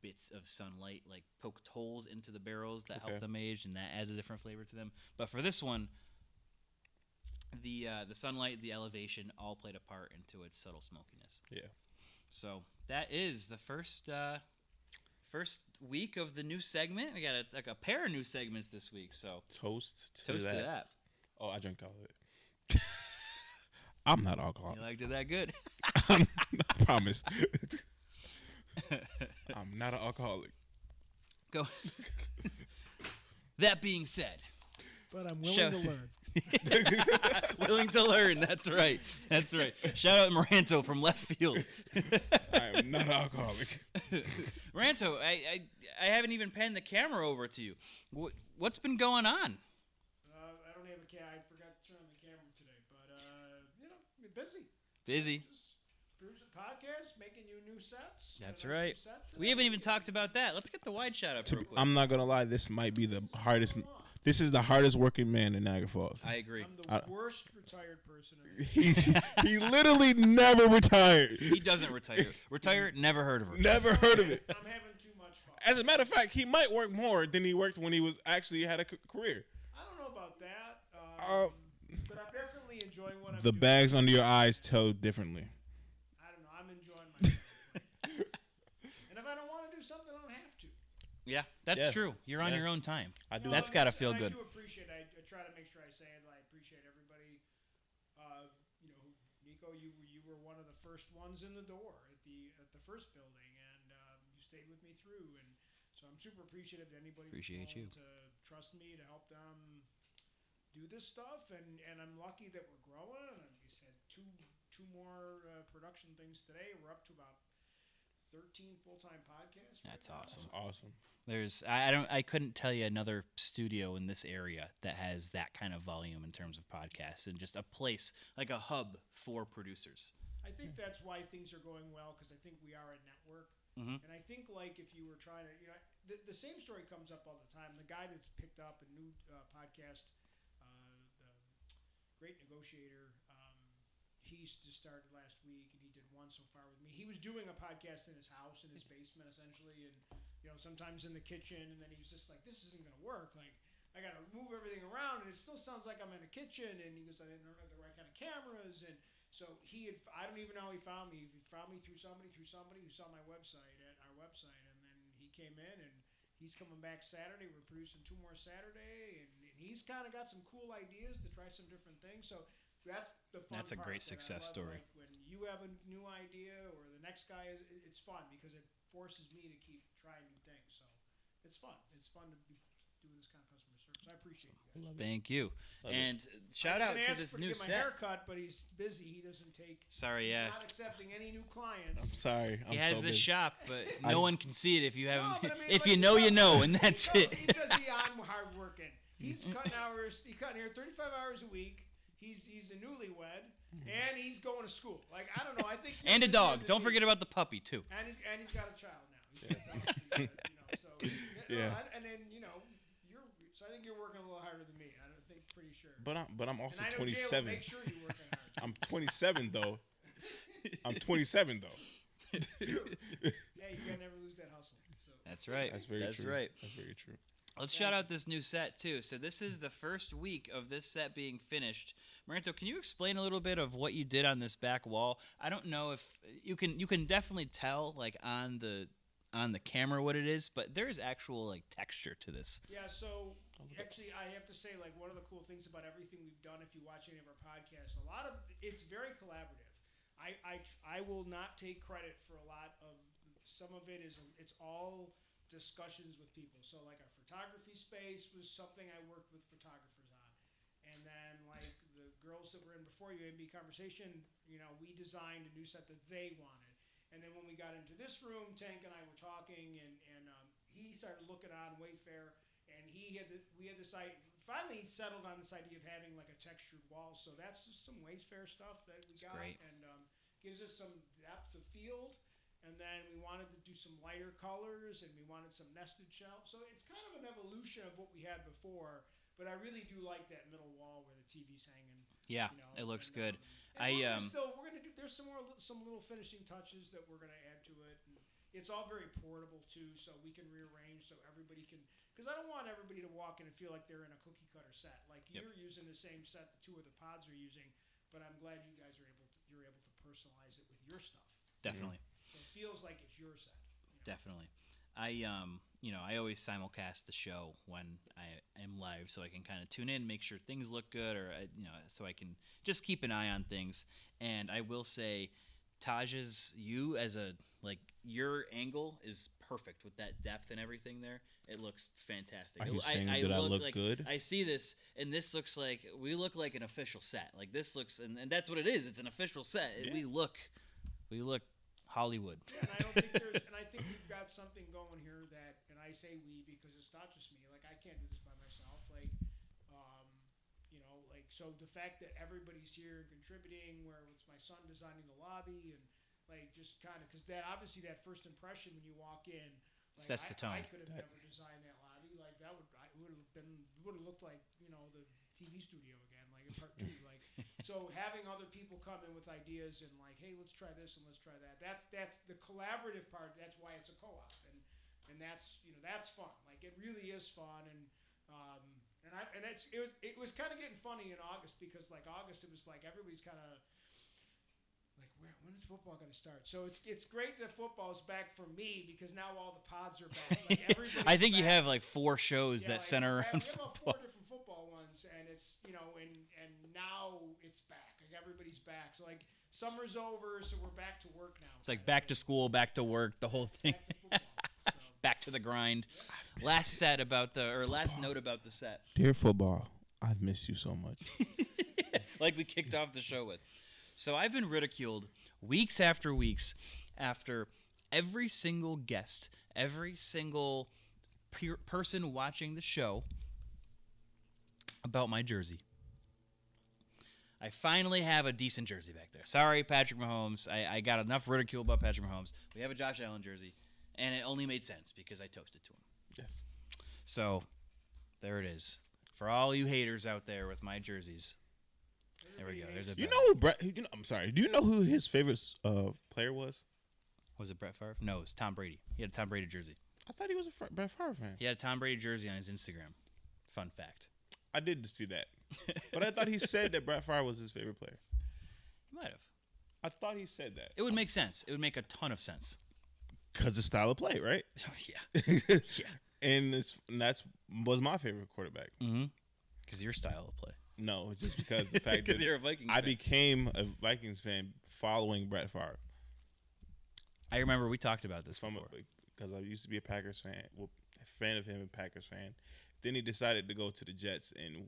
bits of sunlight like poked holes into the barrels that help them age, and that adds a different flavor to them. But for this one, the sunlight, the elevation all played a part into its subtle smokiness. Yeah. So that is the first week of the new segment. We got a pair of new segments this week. So toast to that. Oh, I drink all of it. I'm not alcoholic. You liked it that good? I promise. I'm not an alcoholic. Go. That being said, but I'm willing to learn. Willing to learn. That's right. Shout out Moranto from left field. I am not an alcoholic. Moranto, I haven't even panned the camera over to you. What's been going on? I don't have a camera. I forgot to turn on the camera today, but busy. Busy. Producing podcasts, making you new sets. That's right. We haven't even talked about that. Let's get the wide shot up real quick. I'm not gonna lie. This might be the hardest. This is the hardest working man in Niagara Falls. I agree. I'm the worst retired person in the He literally never retired. He doesn't retire. Retire, never heard of her. Never heard of it. I'm having too much fun. As a matter of fact, he might work more than he worked when he was actually had a career. I don't know about that. But I'm definitely enjoying what I'm doing. The bags under your eyes tell differently. I don't know. I'm enjoying myself. And if I don't want to do something, I don't have to. Yeah, that's true. You're on your own time. I do. That's got to feel good. I do appreciate it. I try to make sure I say it. I appreciate everybody. Nico, you were one of the first ones in the door at the first building, and you stayed with me through. And so I'm super appreciative that anybody appreciate you to trust me to help them do this stuff. And I'm lucky that we're growing. I just had two more production things today. We're up to about 13 full-time podcasts. That's right awesome. That's awesome. I couldn't tell you another studio in this area that has that kind of volume in terms of podcasts and just a place like a hub for producers. I think that's why things are going well, because I think we are a network. Mm-hmm. And I think like if you were trying to, the same story comes up all the time. The guy that's picked up a new podcast, the Great Negotiator, he just started last week, and he did one so far with me. He was doing a podcast in his house, in his basement, essentially, and sometimes in the kitchen. And then he was just like, "This isn't going to work. Like, I got to move everything around, and it still sounds like I'm in a kitchen." And he goes, "I didn't have the right kind of cameras." And so I don't even know how he found me. He found me through somebody who saw my website at our website, and then he came in, and he's coming back Saturday. We're producing 2 more Saturday, and he's kind of got some cool ideas to try some different things. So that's the fun part. That's a great success story. Like when you have a new idea or the next guy it's fun because it forces me to keep trying new things. So it's fun. It's fun to be doing this kind of customer service. I appreciate you guys. Thank you. And shout out to this new set. My haircut, but he's busy. He doesn't take. Sorry, he's not accepting any new clients. I'm sorry. He has this shop, but no one can see it if you haven't. No, if you know, you know, and that's it. He does beyond hard working. He's cutting hours. He's cutting here 35 hours a week. He's a newlywed, and he's going to school. Like, I don't know. I think and a dog. Don't forget about the puppy too. And he's got a child now. Yeah. And then so I think you're working a little harder than me. Pretty sure. But I'm also and I know 27. Jay will make sure you're working hard. I'm 27 though. I'm 27 though. Yeah, you gotta never lose that hustle. So. That's right. That's very true. Right. That's very true. Let's shout out this new set too. So this is the first week of this set being finished. Maranto, can you explain a little bit of what you did on this back wall? I don't know if you can definitely tell like on the camera what it is, but there is actual like texture to this. Yeah, so actually I have to say like one of the cool things about everything we've done, if you watch any of our podcasts, a lot of it's very collaborative. I will not take credit for a lot of some of it it's all discussions with people. So like our photography space was something I worked with photographers on. And then like the girls that were in before you, AB Conversation, we designed a new set that they wanted. And then when we got into this room, Tank and I were talking, and he started looking on Wayfair, and we had this idea. Finally, he settled on this idea of having like a textured wall. So that's just some Wayfair stuff that we got, great. and gives it some depth of field. And then we wanted to do some lighter colors, and we wanted some nested shells. So it's kind of an evolution of what we had before. But I really do like that middle wall where the TV's hanging. Yeah, it looks good. We're gonna do. There's some little finishing touches that we're gonna add to it. And it's all very portable too, so we can rearrange so everybody can. Because I don't want everybody to walk in and feel like they're in a cookie cutter set. Like you're using the same set the two of the pods are using, but I'm glad you guys are you're able to personalize it with your stuff. Definitely. So it feels like it's your set. Definitely. I always simulcast the show when I am live, so I can kind of tune in, make sure things look good, or so I can just keep an eye on things. And I will say, Taj's your angle is perfect with that depth and everything there. It looks fantastic. Are you saying that I look good? I see this, and this looks like we look like an official set. Like this looks, and that's what it is. It's an official set. Yeah. We look Hollywood. Yeah, and I think we've got something going here that, and I say we because it's not just me. Like I can't do this by myself. So the fact that everybody's here and contributing, where it's my son designing the lobby, and like just kind of because that obviously that first impression when you walk in, like, sets the tone. I could have never designed that lobby. Like that would have looked like the TV studio again, like in part 2. Like so having other people come in with ideas and like, hey, let's try this and let's try that. That's the collaborative part. That's why it's a co-op, and that's fun. Like it really is fun, and it was kind of getting funny in August because like August it was like everybody's kind of like when is football going to start? So it's great that football's back for me because now all the pods are back. Like I think you have like 4 shows that center around football. We have 4 different football ones, and it's and now it's back. Like everybody's back. So like summer's over, so we're back to work now. It's like back to school, back to work, the whole thing. Back to the grind. Last note about the set. Dear football, I've missed you so much. Like we kicked off the show with. So I've been ridiculed weeks after weeks after every single guest, every single person watching the show about my jersey. I finally have a decent jersey back there. Sorry, Patrick Mahomes. I got enough ridicule about Patrick Mahomes. We have a Josh Allen jersey, and it only made sense because I toasted to him. Yes. So there it is. For all you haters out there with my jerseys. There we go. There's a I'm sorry. Do you know who his favorite player was? Was it Brett Favre? No, it was Tom Brady. He had a Tom Brady jersey. I thought he was a Brett Favre fan. He had a Tom Brady jersey on his Instagram. Fun fact. I did see that. But I thought he said that Brett Favre was his favorite player. He might have. I thought he said that. It would make sense. It would make a ton of sense. Because the style of play, right? Oh, yeah. Yeah. And that was my favorite quarterback. Mm-hmm. Because your style of play. No, it's just because the fact that you're a Vikings I fan. became a Vikings fan following Brett Favre. I remember we talked about this before. Because I used to be a Packers fan, a fan of him and Packers fan. Then he decided to go to the Jets, and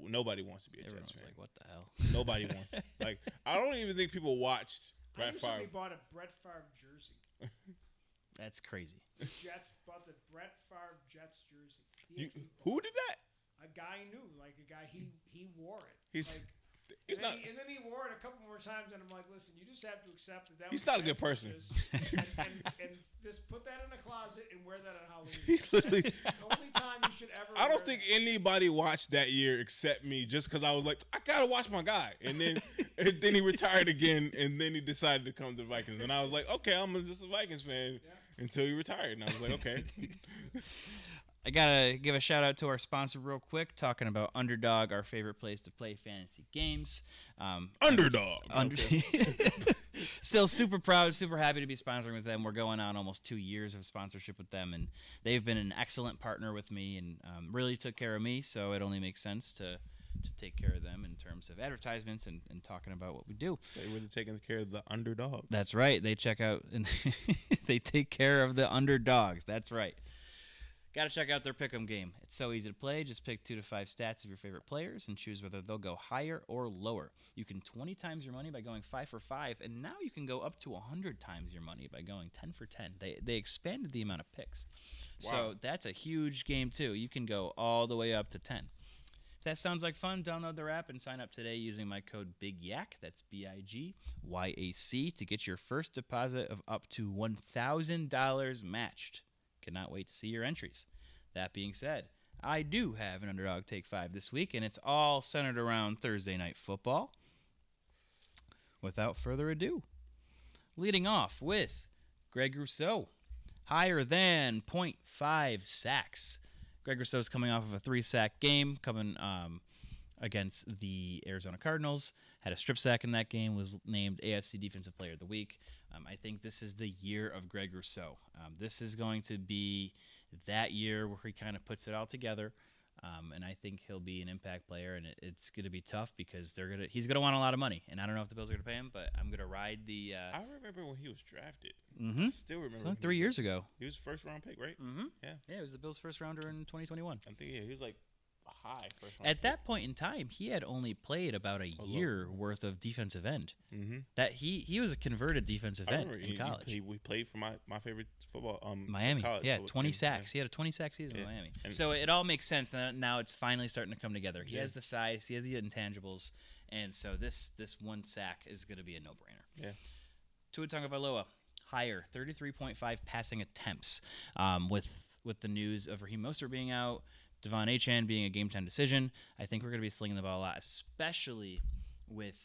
nobody wants to be a Everyone's Jets fan. like, what the hell? Nobody wants. Like, I don't even think people watched Brett Favre. I recently bought a Brett Favre jersey. That's crazy. Jets bought the Brett Favre Jets jersey. Who did that? A guy knew, like a guy he wore it. He's like, And then he wore it a couple more times, and I'm like, listen, you just have to accept that. He's not a good person. and just put that in a closet and wear that on Halloween. That's the only time you should ever. I don't think anybody watched that year except me, just because I was like, I gotta watch my guy, and then he retired again, and then he decided to come to the Vikings, and I was like, okay, I'm just a Vikings fan until he retired, and I was like, okay. I gotta give a shout out to our sponsor real quick, talking about Underdog, our favorite place to play fantasy games. Underdog. Still super proud, super happy to be sponsoring with them. We're going on almost 2 years of sponsorship with them, and they've been an excellent partner with me and really took care of me, so it only makes sense to take care of them in terms of advertisements and talking about what we do. They would have taken care of the underdog. That's right. They check out and they take care of the underdogs. That's right. Got to check out their pick'em game. It's so easy to play. Just pick 2 to 5 stats of your favorite players and choose whether they'll go higher or lower. You can 20 times your money by going 5 for 5, and now you can go up to 100 times your money by going 10 for 10. They expanded the amount of picks. Wow. So that's a huge game, too. You can go all the way up to 10. If that sounds like fun, download their app and sign up today using my code BIGYAC. That's BIGYAC to get your first deposit of up to $1,000 matched. Cannot wait to see your entries. That being said, I do have an Underdog Take 5 this week, and it's all centered around Thursday Night Football. Without further ado, leading off with Greg Rousseau, higher than 0.5 sacks. Greg Rousseau's coming off of a 3-sack game, coming against the Arizona Cardinals. Had a strip sack in that game, was named AFC Defensive Player of the Week. I think this is the year of Greg Rousseau. This is going to be that year where he kind of puts it all together, and I think he'll be an impact player, and it's going to be tough because he's going to want a lot of money, and I don't know if the Bills are going to pay him, but I'm going to ride the I remember when he was drafted. Mm-hmm. I still remember. It's 3 years ago. He was first-round pick, right? Mm-hmm. Yeah, it was the Bills' first rounder in 2021. I think, he was like high first-round At that point in time, he had only played about a year worth of defensive end. Mm-hmm. That he was a converted defensive end in college. We played for my favorite football. Miami. College 20 team. sacks. Yeah. He had a 20-sack season in Miami. And so it all makes sense. Now it's finally starting to come together. He has the size. He has the intangibles. And so this 1 sack is going to be a no-brainer. Yeah. Tua Tagovailoa, higher, 33.5 passing attempts. With the news of Raheem Mostert being out, Devon Achane being a game-time decision, I think we're going to be slinging the ball a lot, especially with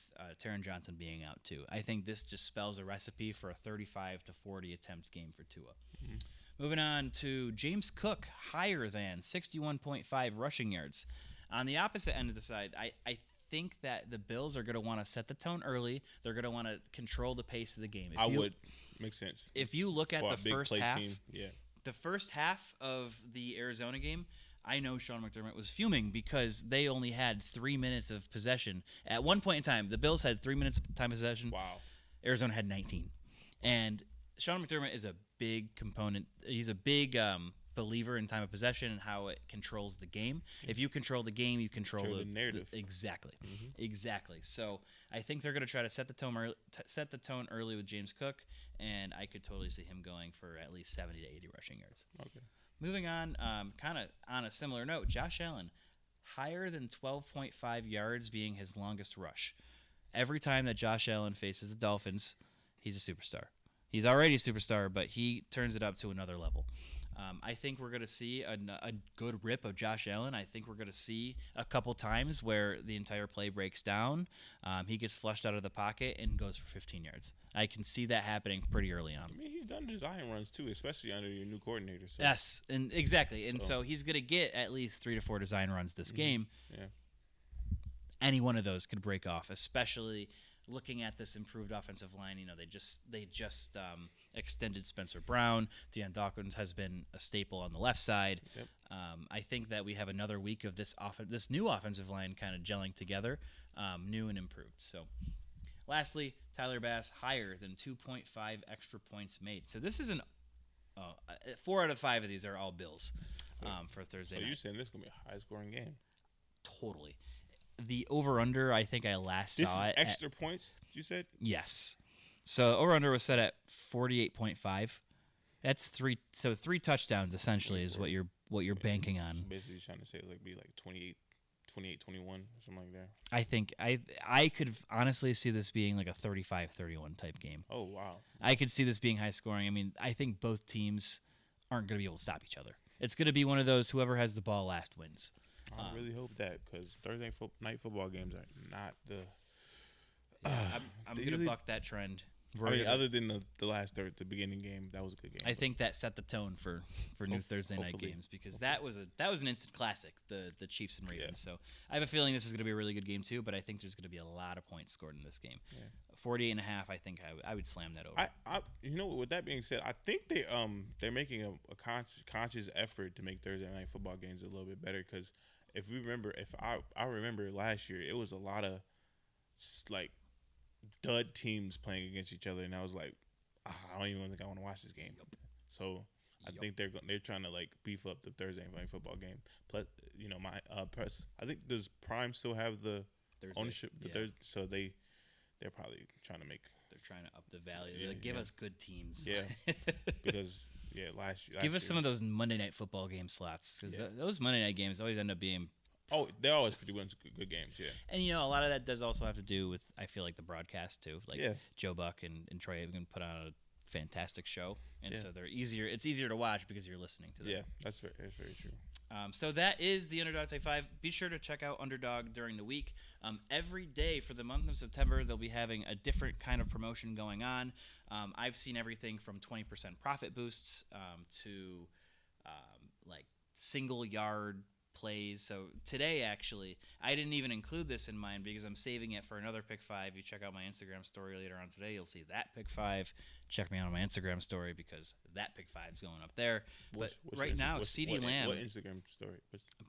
Taron Johnson being out too. I think this just spells a recipe for a 35 to 40 attempts game for Tua. Mm-hmm. Moving on to James Cook, higher than 61.5 rushing yards. On the opposite end of the side, I think that the Bills are going to want to set the tone early. They're going to want to control the pace of the game. Makes sense. If you look at the first half, the first half of the Arizona game, I know Sean McDermott was fuming because they only had 3 minutes of possession. At one point in time, the Bills had 3 minutes of time possession. Wow. Arizona had 19. And Sean McDermott is a big component. He's a big believer in time of possession and how it controls the game. If you control the game, you control the narrative. Exactly. Mm-hmm. Exactly. So I think they're going to try to set the tone early with James Cook, and I could totally see him going for at least 70 to 80 rushing yards. Okay. Moving on, kind of on a similar note, Josh Allen, higher than 12.5 yards being his longest rush. Every time that Josh Allen faces the Dolphins, he's a superstar. He's already a superstar, but he turns it up to another level. I think we're going to see a good rip of Josh Allen. I think we're going to see a couple times where the entire play breaks down. He gets flushed out of the pocket and goes for 15 yards. I can see that happening pretty early on. I mean, he's done design runs too, especially under your new coordinator. So. Yes, and exactly. And so he's going to get at least 3 to 4 design runs this game. Yeah. Any one of those could break off, especially looking at this improved offensive line. You know, they just extended Spencer Brown. Deion Dawkins has been a staple on the left side. Yep. I think that we have another week of this new offensive line kind of gelling together, new and improved. So, lastly, Tyler Bass, higher than 2.5 extra points made. So this is 4 out of 5 of these are all Bills for Thursday night. So you're saying this is going to be a high-scoring game? Totally. The over-under, I think I last saw it. This is extra points, you said? Yes. So over-under was set at 48.5. That's 3 touchdowns essentially is what you're banking on. So basically, you're trying to say it be like 28-21 or something like that. I think I could honestly see this being like a 35-31 type game. Oh, wow. I could see this being high scoring. I mean, I think both teams aren't going to be able to stop each other. It's going to be one of those whoever has the ball last wins. I really hope that, because Thursday night football games are not the. I'm going to buck that trend. I mean, other than the beginning game, that was a good game. I think that set the tone for new Thursday night games, because that was an instant classic, the Chiefs and Ravens. Yeah. So I have a feeling this is going to be a really good game too, but I think there's going to be a lot of points scored in this game. Yeah. 48.5, I think I would slam that over. With that being said, I think they're making a conscious effort to make Thursday night football games a little bit better, because if I remember last year, it was a lot of like dud teams playing against each other, and I was like, I don't even think I want to watch this game. So I think they're trying to like beef up the Thursday night football game. Plus, my press. I think does Prime still have the Thursday ownership? So they're probably trying to make. They're trying to up the value. They're like, give us good teams. Yeah, because last year. Give us some of those Monday night football game slots, because those Monday night games always end up being. Oh, they're always pretty good games, yeah. And a lot of that does also have to do with, I feel like, the broadcast too. Like Joe Buck and Troy Aikman put on a fantastic show, and so they're easier. It's easier to watch because you're listening to them. Yeah, that's very true. So that is the Underdog Type 5. Be sure to check out Underdog during the week. Every day for the month of September, they'll be having a different kind of promotion going on. I've seen everything from 20% profit boosts to like single yard plays. So today, actually, I didn't even include this in mine because I'm saving it for another Pick 5. You check out my Instagram story later on today, you'll see that Pick 5. Check me out on my Instagram story because that Pick 5 is going up there. But right now, CeeDee Lamb. What Instagram story?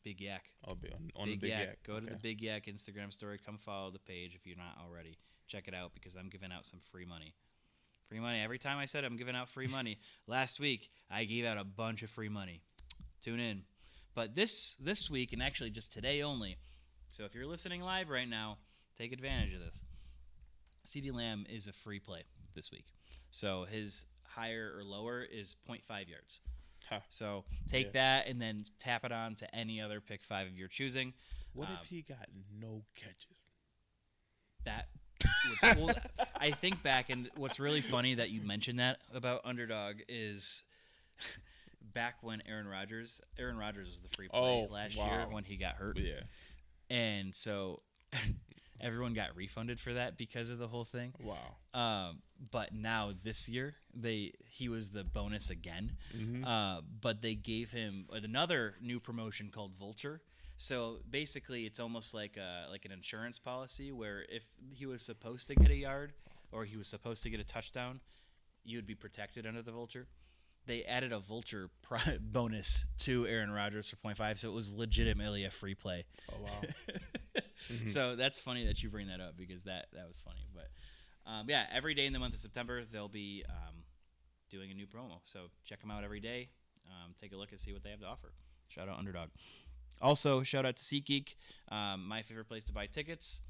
Big YAC. I'll be on the Big YAC. Go to the Big YAC Instagram story. Come follow the page if you're not already. Check it out because I'm giving out some free money. Free money. Every time I said I'm giving out free money, last week I gave out a bunch of free money. Tune in. But this week, and actually just today only, so if you're listening live right now, take advantage of this. CeeDee Lamb is a free play this week. So his higher or lower is 0.5 yards. Huh. So take that and then tap it on to any other Pick 5 of your choosing. What if he got no catches? I think back, and what's really funny that you mentioned that about Underdog is back when Aaron Rodgers was the free play last year when he got hurt. Yeah. And so everyone got refunded for that because of the whole thing. Wow. But now this year he was the bonus again. Mm-hmm. But they gave him another new promotion called Vulture. So basically it's almost like an insurance policy where if he was supposed to get a yard or he was supposed to get a touchdown, you would be protected under the Vulture. They added a Vulture bonus to Aaron Rodgers for 0.5, so it was legitimately a free play. Oh, wow. Mm-hmm. So that's funny that you bring that up because that was funny. But, every day in the month of September, they'll be doing a new promo. So check them out every day. Take a look and see what they have to offer. Shout out Underdog. Also, shout out to SeatGeek, my favorite place to buy tickets.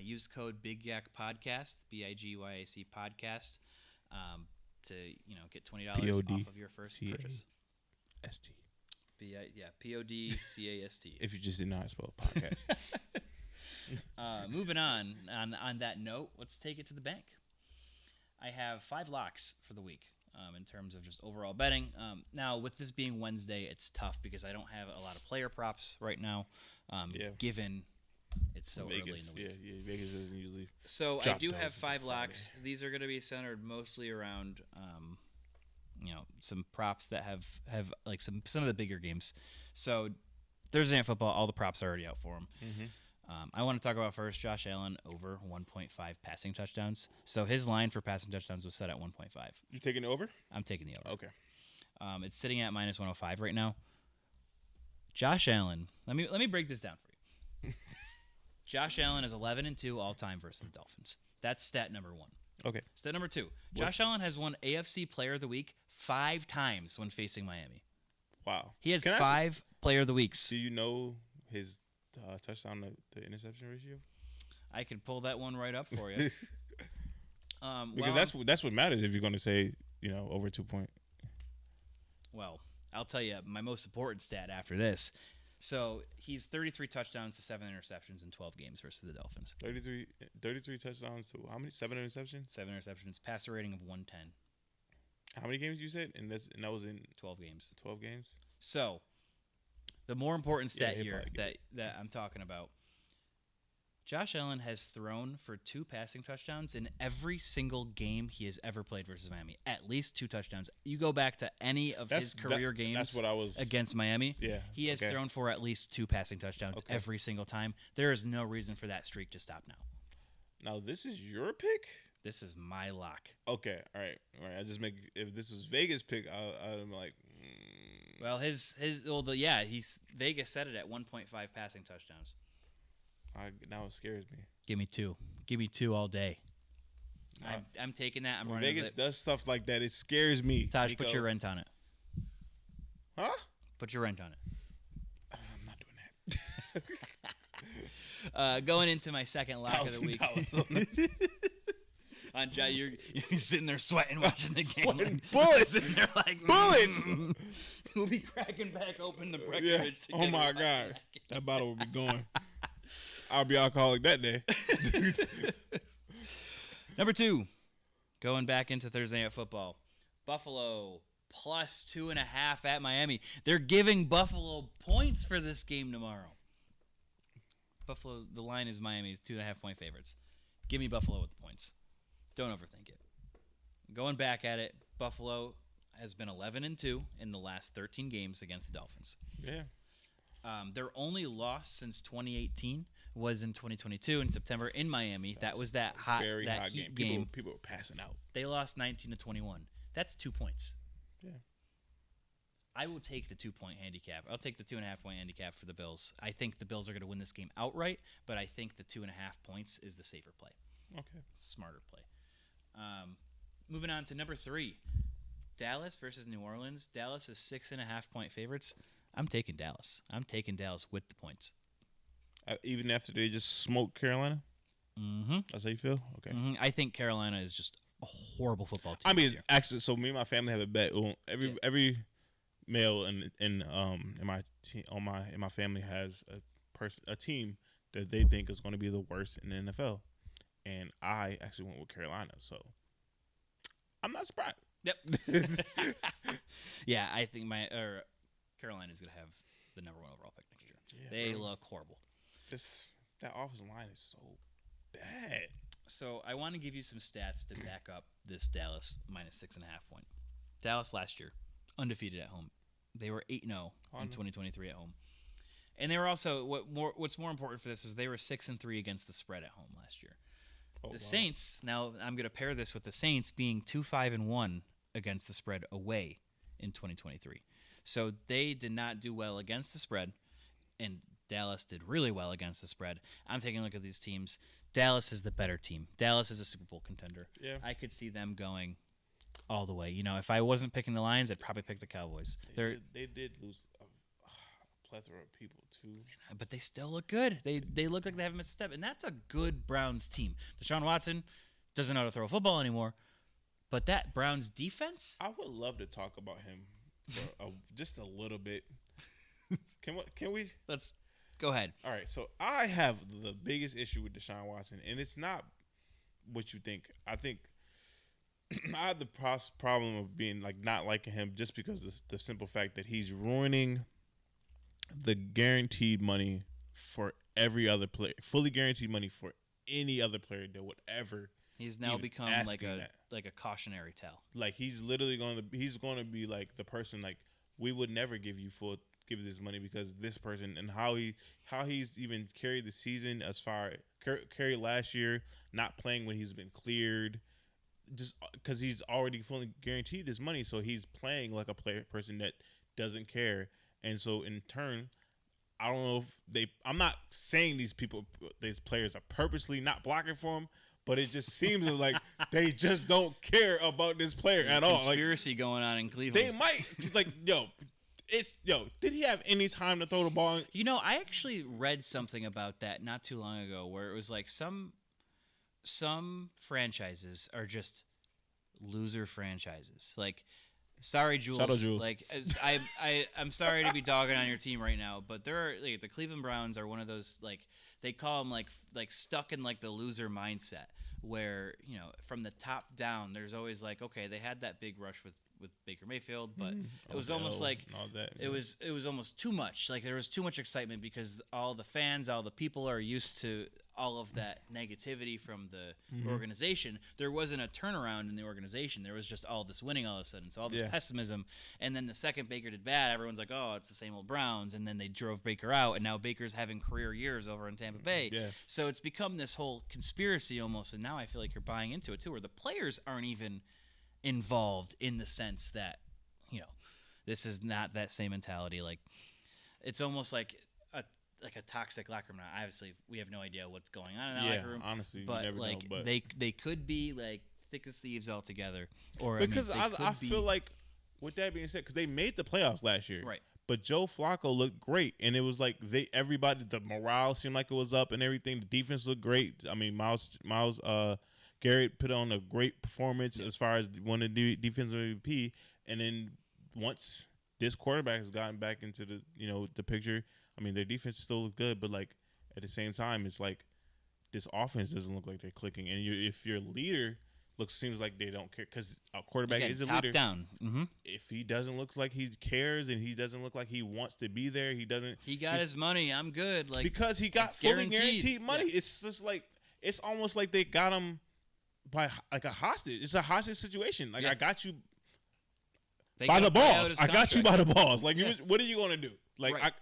Use code BIGYAC BIGYAC podcast. To get $20 off of your first purchase. PODCAST. PODCAST. If you just did not spell podcast. Moving on that note, let's take it to the bank. I have 5 locks for the week in terms of just overall betting. Now, with this being Wednesday, it's tough because I don't have a lot of player props right now, given it's so early in the week. Yeah, Vegas doesn't usually. So I do have 5 locks. These are going to be centered mostly around, some props that have like some of the bigger games. So Thursday Night Football, all the props are already out for them. Mm-hmm. I want to talk about first Josh Allen over 1.5 passing touchdowns. So his line for passing touchdowns was set at 1.5. You taking the over? I'm taking the over. Okay. It's sitting at minus 105 right now. Josh Allen. Let me break this down for you. Josh Allen is 11-2 all time versus the Dolphins. That's stat number 1. Okay. Stat number 2. Josh Allen has won AFC Player of the Week 5 times when facing Miami. Wow. He has 5 Player of the Weeks. Do you know his touchdown to interception ratio? I could pull that one right up for you. Because that's what matters if you're going to say over 2 point. Well, I'll tell you my most important stat after this. So he's 33 touchdowns to 7 interceptions in 12 games versus the Dolphins. 33 touchdowns to how many? 7 interceptions? 7 interceptions, passer rating of 110. How many games you said? And that was in 12 games. 12 games? So the more important stat here that I'm talking about, Josh Allen has thrown for 2 passing touchdowns in every single game he has ever played versus Miami. At least 2 touchdowns. You go back to any of his career games against Miami, he has thrown for at least 2 passing touchdowns every single time. There is no reason for that streak to stop now. Now, this is your pick? This is my lock. Okay, all right. If this was Vegas' pick, I'm like... Well, Vegas set it at 1.5 passing touchdowns. Now it scares me. Give me 2. Give me 2 all day. I'm taking that. I'm when running. Vegas does stuff like that, it scares me. Taj, Nico. put your rent on it. Huh? Put your rent on it. I'm not doing that. Going into my second lock of the week. Jai, you're sitting there sweating watching the game. Like, bullets. Sitting there like bullets. We'll be cracking back open the Breckenridge. Yeah. Oh my God, that bottle will be going. I'll be alcoholic that day. Number 2, going back into Thursday Night Football. Buffalo plus 2.5 at Miami. They're giving Buffalo points for this game tomorrow. The line is Miami's 2.5-point favorites. Give me Buffalo with the points. Don't overthink it. Going back at it, Buffalo has been 11-2 in the last 13 games against the Dolphins. Yeah. Their only loss since 2018 was in 2022 in September in Miami. That was that heat game. People were passing out. They lost 19-21. That's 2 points. Yeah. I will take the 2-point handicap. I'll take the 2.5-point handicap for the Bills. I think the Bills are going to win this game outright, but I think the 2.5 points is the safer play. Okay. Smarter play. Moving on to number 3, Dallas versus New Orleans. Dallas is 6.5-point favorites. I'm taking Dallas. I'm taking Dallas with the points. Even after they just smoked Carolina? Mm-hmm. That's how you feel? Okay. Mm-hmm. I think Carolina is just a horrible football team. I mean, this year. actually, so me and my family have a bet. Every male in my family has a team that they think is going to be the worst in the NFL, and I actually went with Carolina. So I'm not surprised. Yep. Yeah, I think Carolina is going to have the number 1 overall pick next year. Yeah, they look horrible. That offensive line is so bad. So I want to give you some stats to back up this Dallas minus 6.5 point. Dallas last year, undefeated at home. They were 8-0 in 2023 at home. And they were also, what's more important for this is they were 6-3 against the spread at home last year. Saints, now I'm going to pair this with the Saints being 2-5-1 against the spread away in 2023. So they did not do well against the spread, and Dallas did really well against the spread. I'm taking a look at these teams. Dallas is the better team. Dallas is a Super Bowl contender. Yeah. I could see them going all the way. You know, if I wasn't picking the Lions, I'd probably pick the Cowboys. They did lose a plethora of people, too. But they still look good. They look like they haven't missed a step, and that's a good Browns team. Deshaun Watson doesn't know how to throw a football anymore, but that Browns defense? I would love to talk about him for just a little bit. Can we? Let's go ahead. All right, so I have the biggest issue with Deshaun Watson, and it's not what you think. I think I have the problem of being not liking him just because of the simple fact that he's ruining the guaranteed money for every other player, fully guaranteed money for any other player that would ever. He's now become like a cautionary tale. Like he's literally going to be like the person like we would never give you this money because this person and how he's even carried the season as far carried last year, not playing when he's been cleared, just because he's already fully guaranteed this money, so he's playing like a person that doesn't care, and so in turn, I don't know if I'm not saying these players are purposely not blocking for him, but it just seems like they just don't care about this player at all. Conspiracy going on in Cleveland. They might did he have any time to throw the ball? You know, I actually read something about that not too long ago where it was like some franchises are just loser franchises. Like Sorry, Jules. Shout out, Jules. Like, I'm sorry to be dogging on your team right now, but there are the Cleveland Browns are one of those they call them like stuck in the loser mindset where from the top down there's always okay, they had that big rush with Baker Mayfield, but it was almost it was almost too much. Like there was too much excitement because all the fans, all the people are used to all of that negativity from the organization. There wasn't a turnaround in the organization. There was just all this winning all of a sudden. So all this pessimism. And then the second Baker did bad, everyone's like, oh, it's the same old Browns. And then they drove Baker out, and now Baker's having career years over in Tampa Bay. Yeah. So it's become this whole conspiracy almost, and now I feel like you're buying into it too, where the players aren't even involved in the sense that, this is not that same mentality. Like, it's almost like a toxic locker room. Now, obviously, we have no idea what's going on in that locker room. Honestly, but you never know, but they could be thick as thieves all together. Or because I feel like, with that being said, because they made the playoffs last year, right? But Joe Flacco looked great, and it was like everybody, the morale seemed like it was up and everything. The defense looked great. I mean, Miles Garrett put on a great performance as far as winning the defensive MVP, and then once this quarterback has gotten back into the picture. I mean, their defense still look good, but at the same time, it's like this offense doesn't look like they're clicking. And if your leader seems like they don't care, because a quarterback is a leader. Top down. Mm-hmm. If he doesn't look like he cares and he doesn't look like he wants to be there, he doesn't. He got his money. I'm good. Because he got fully guaranteed money. Yeah. It's just it's almost like they got him by a hostage. It's a hostage situation. I got you by the balls. I got you by the balls. What are you gonna do? Right.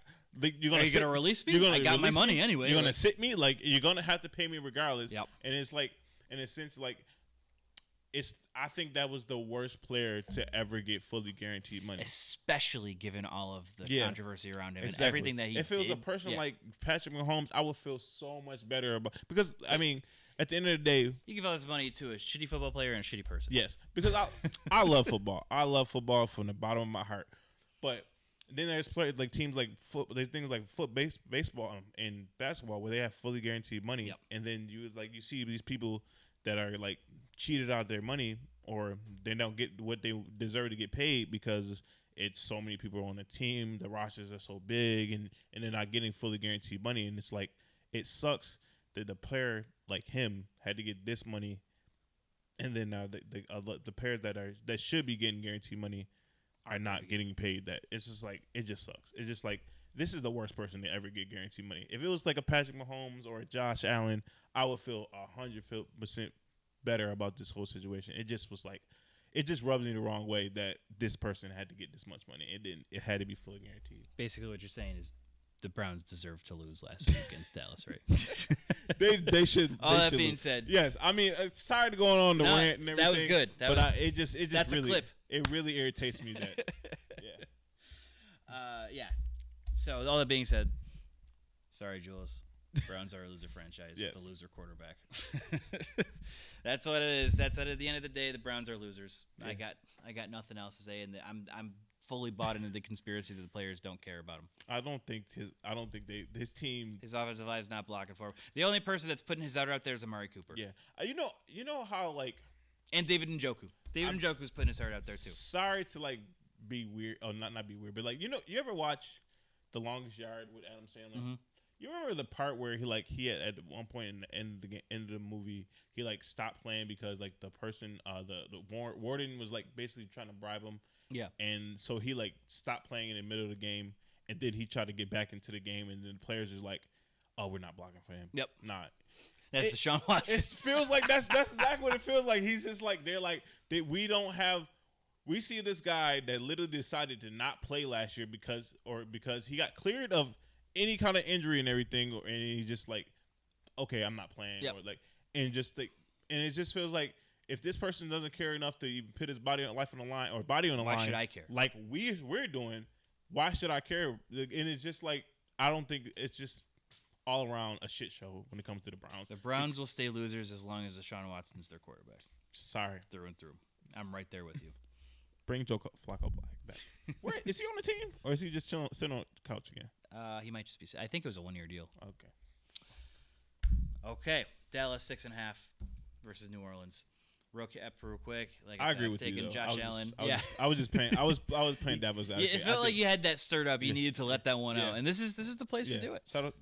You're gonna release me? I got my money anyway. You're gonna sit me? You're gonna have to pay me regardless. Yep. And it's in a sense, I think that was the worst player to ever get fully guaranteed money, especially given all of the controversy around him and everything that he did. If it was a person like Patrick Mahomes, I would feel so much better about, because I mean, at the end of the day, you give all this money to a shitty football player and a shitty person. Yes, because I love football. I love football from the bottom of my heart, but then there's players teams there's things like baseball and basketball where they have fully guaranteed money, and then you see these people that are cheated out of their money, or they don't get what they deserve to get paid because it's so many people on the team, the rosters are so big, and they're not getting fully guaranteed money, and it's it sucks that the player like him had to get this money, and then the players that should be getting guaranteed money are not getting paid that. It's just it just sucks. It's just this is the worst person to ever get guaranteed money. If it was a Patrick Mahomes or a Josh Allen, I would feel 100% better about this whole situation. It just was it just rubs me the wrong way that this person had to get this much money. It had to be fully guaranteed. Basically what you're saying is the Browns deserved to lose last week against Dallas, right? They should. All that being said, yes. I mean, sorry to going on the rant and everything. That was good. It just that's really, a clip. It really irritates me that. Yeah. So all that being said, sorry, Jules. Browns are a loser franchise with a loser quarterback. That's what it is. That's at the end of the day, the Browns are losers. Yeah. I got nothing else to say, and I'm fully bought into the conspiracy that the players don't care about him. I don't think his team, his offensive line is not blocking for him. The only person that's putting his outer out there is Amari Cooper. Yeah, you know how and David Njoku. Njoku's putting his heart out there too. Sorry to be weird. Oh, not be weird, but you ever watch The Longest Yard with Adam Sandler? Mm-hmm. You remember the part where he had at one point in the end of the movie, he stopped playing because the person the warden was basically trying to bribe him. Yeah. And so he stopped playing in the middle of the game, and then he tried to get back into the game, and then the players is oh, we're not blocking for him. Yep. Not. That's Deshaun Watson. It feels like that's exactly what it feels like. He's just we see this guy that literally decided to not play last year because he got cleared of any kind of injury and everything, and he's just okay, I'm not playing. Yep. Or and it just feels like if this person doesn't care enough to even put his body on life on the line or body on the line, why should I care? We're doing, why should I care? And it's just I don't think it's just all around a shit show when it comes to the Browns. The Browns will stay losers as long as Deshaun Watson's their quarterback. Sorry, through and through. I'm right there with you. Bring Joe Flacco back. Where is he on the team, or is he just sitting on the couch again? He might just be. I think it was a 1-year deal. Okay. Okay. Dallas 6.5 versus New Orleans. real quick. Like I agree with taking you. Josh Allen. I was just playing. I was playing devil's advocate. Yeah, it felt like you had that stirred up. You needed to let that one out, and this is the place to do it. Shout out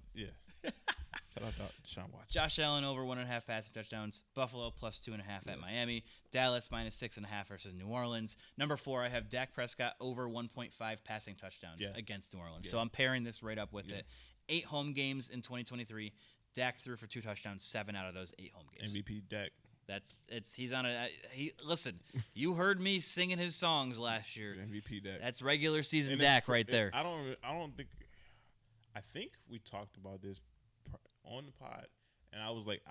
Deshaun Watson. Josh Allen over 1.5 passing touchdowns. Buffalo plus 2.5 at Miami. Dallas minus 6.5 versus New Orleans. Number 4, I have Dak Prescott over 1.5 passing touchdowns against New Orleans. So I'm pairing this right up with it. 8 home games in 2023. Dak threw for 2 touchdowns, 7 out of those 8 home games. MVP Dak. He's on a listen. You heard me singing his songs last year. MVP Dak. That's regular season Dak right there. I don't think. I think we talked about this on the pod, and I was like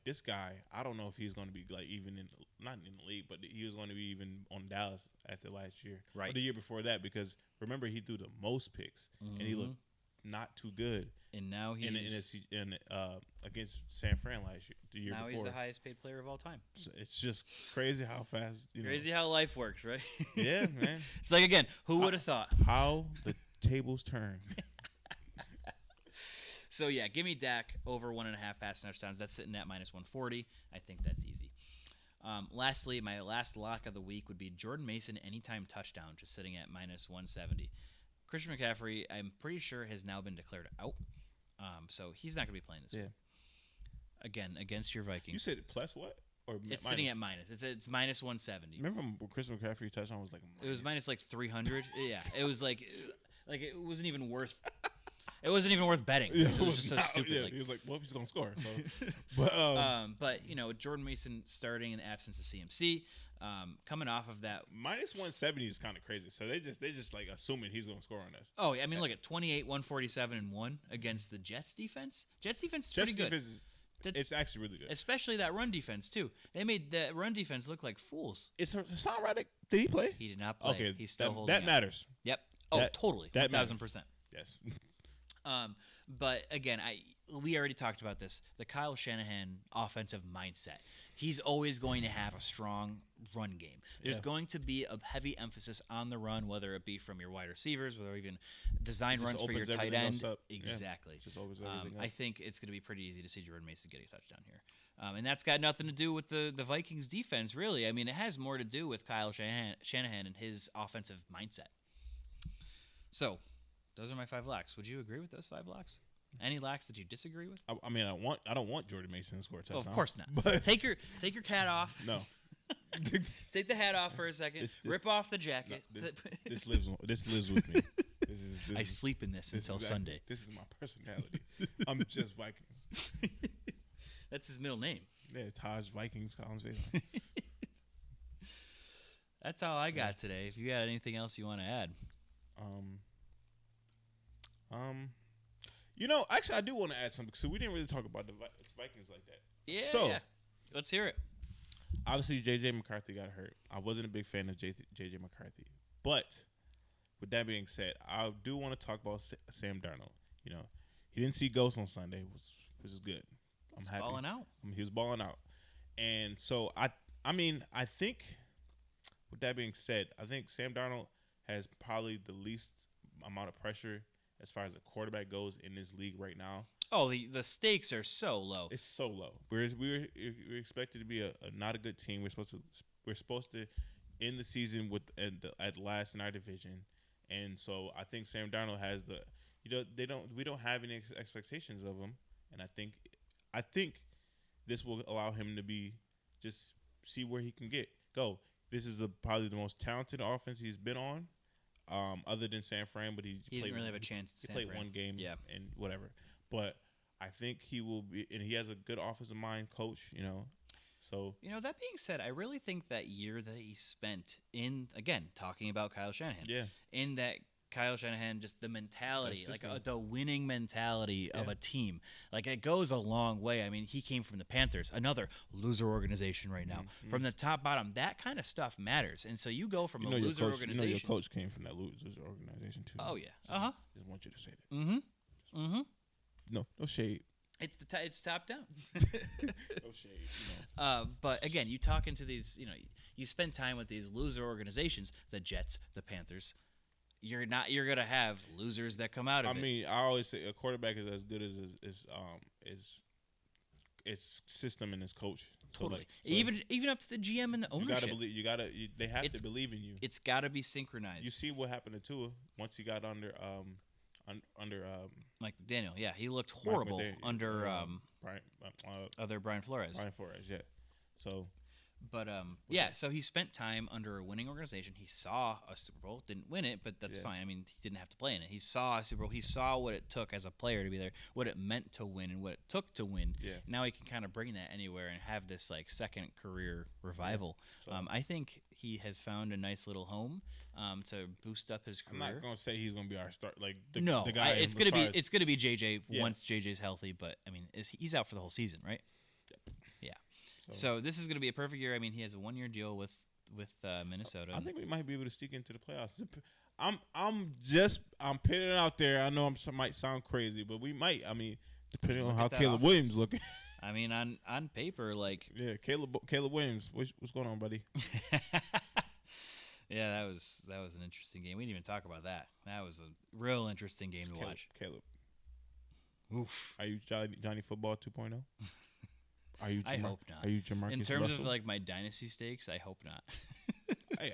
this guy. I don't know if he's going to be like even not in the league, but he was going to be even on Dallas after last year, right? Or the year before that, because remember he threw the most picks, and he looked not too good. And now he's against San Fran last year, the year now before. He's the highest paid player of all time. So it's just crazy how fast. Crazy how life works, right? Yeah, man. It's like, again, who would have thought? How the tables turn. So yeah, give me Dak over 1.5 passing touchdowns. That's sitting at minus 140. I think that's easy. Lastly, my last lock of the week would be Jordan Mason anytime touchdown, just sitting at minus 170. Christian McCaffrey, I'm pretty sure, has now been declared out. So he's not going to be playing this week. Again, against your Vikings. You said plus what? Or it's minus? sitting at minus. It's minus 170. Remember when Christian McCaffrey touchdown was like minus? It was minus like 300. Yeah, it was like it wasn't even worth. It wasn't even worth betting. Yeah, it was just so stupid. Yeah, he was like, well, he's going to score. So. But Jordan Mason starting in the absence of CMC, coming off of that. Minus 170 is kind of crazy. So they just like assuming he's going to score on us. Oh, I mean, look at 28, 147, and 1 against the Jets defense. Jets defense is pretty good. It's actually really good. Especially that run defense, too. They made that run defense look like fools. It's Hassan Reddick. Did he play? He did not play. Okay, he's still holding that out. matters. Yep. Oh, totally. That 1,000%. Yes. But again, we already talked about this. The Kyle Shanahan offensive mindset. He's always going to have a strong run game. There's going to be a heavy emphasis on the run, whether it be from your wide receivers, whether even design runs for your tight end. Exactly. Yeah. Just opens everything up. I think it's going to be pretty easy to see Jordan Mason get a touchdown here. And that's got nothing to do with the Vikings defense, really. I mean, it has more to do with Kyle Shanahan and his offensive mindset. So, those are my 5 locks. Would you agree with those 5 locks? Any locks that you disagree with? I mean, I don't want Jordan Mason to score a touchdown. Well, of course not. But take your hat off. No. Take the hat off for a second. Rip off the jacket. No, this lives with me. I sleep in this until Sunday. This is my personality. I'm just Vikings. That's his middle name. Yeah, Taj Vikings Collinsville. That's all I got today. If you got anything else you want to add. Actually, I do want to add something. So we didn't really talk about the Vikings like that. Yeah. So let's hear it. Obviously, J.J. McCarthy got hurt. I wasn't a big fan of J.J. McCarthy, but with that being said, I do want to talk about Sam Darnold. He didn't see ghosts on Sunday, which is good. I'm happy. Balling out. He was balling out, and so I think. With that being said, I think Sam Darnold has probably the least amount of pressure as far as a quarterback goes in this league right now. Oh, the stakes are so low. It's so low. We're expected to be a not a good team. We're supposed to end the season at last in our division, and so I think Sam Darnold has we don't have any expectations of him, and I think this will allow him to just see where he can go. This is probably the most talented offense he's been on, other than San Fran. But he didn't really have a chance. He played one game, and whatever. But I think he will be, and he has a good offensive mind coach. So that being said, I really think that year that he spent talking about Kyle Shanahan, in that Kyle Shanahan, just the mentality, the winning mentality of a team. Like, it goes a long way. I mean, he came from the Panthers, another loser organization right now. Mm-hmm. From the top, bottom, that kind of stuff matters. And so you go from a loser organization. Your coach came from that loser organization, too. Oh, yeah. Just want you to say that. Mm-hmm. Mm-hmm. No shade. It's top down. No shade. But again, you talk into these, you spend time with these loser organizations, the Jets, the Panthers. You're gonna have losers that come out of it. I mean, I always say a quarterback is as good as its system and its coach. Totally. So even up to the GM and the ownership. They have to believe in you. It's got to be synchronized. You see what happened to Tua once he got under Mike McDaniel. Yeah, he looked horrible under Brian Flores. Brian Flores, yeah. So, but yeah, so he spent time under a winning organization. He saw a Super Bowl, didn't win it, but that's fine. I mean, he didn't have to play in it. He saw a Super Bowl. He saw what it took as a player to be there, what it meant to win, and what it took to win. Yeah. Now he can kind of bring that anywhere and have this like second career revival. Yeah. So, I think he has found a nice little home to boost up his career. I'm not gonna say he's gonna be our start. Like the guy. It's gonna be JJ once JJ's healthy. But I mean, he's out for the whole season, right? Yeah. So this is going to be a perfect year. I mean, he has a 1-year deal with Minnesota. I think we might be able to sneak into the playoffs. I'm putting it out there. I know might sound crazy, but we might. I mean, depending on how Caleb Williams looking. I mean, on paper, like Caleb Williams. What's going on, buddy? Yeah, that was an interesting game. We didn't even talk about that. That was a real interesting game to watch. Caleb. Oof. Are you Johnny Football 2.0? Are you? I hope not. Are you Jamarcus In terms Russell? of like my dynasty stakes, I hope not. Hey,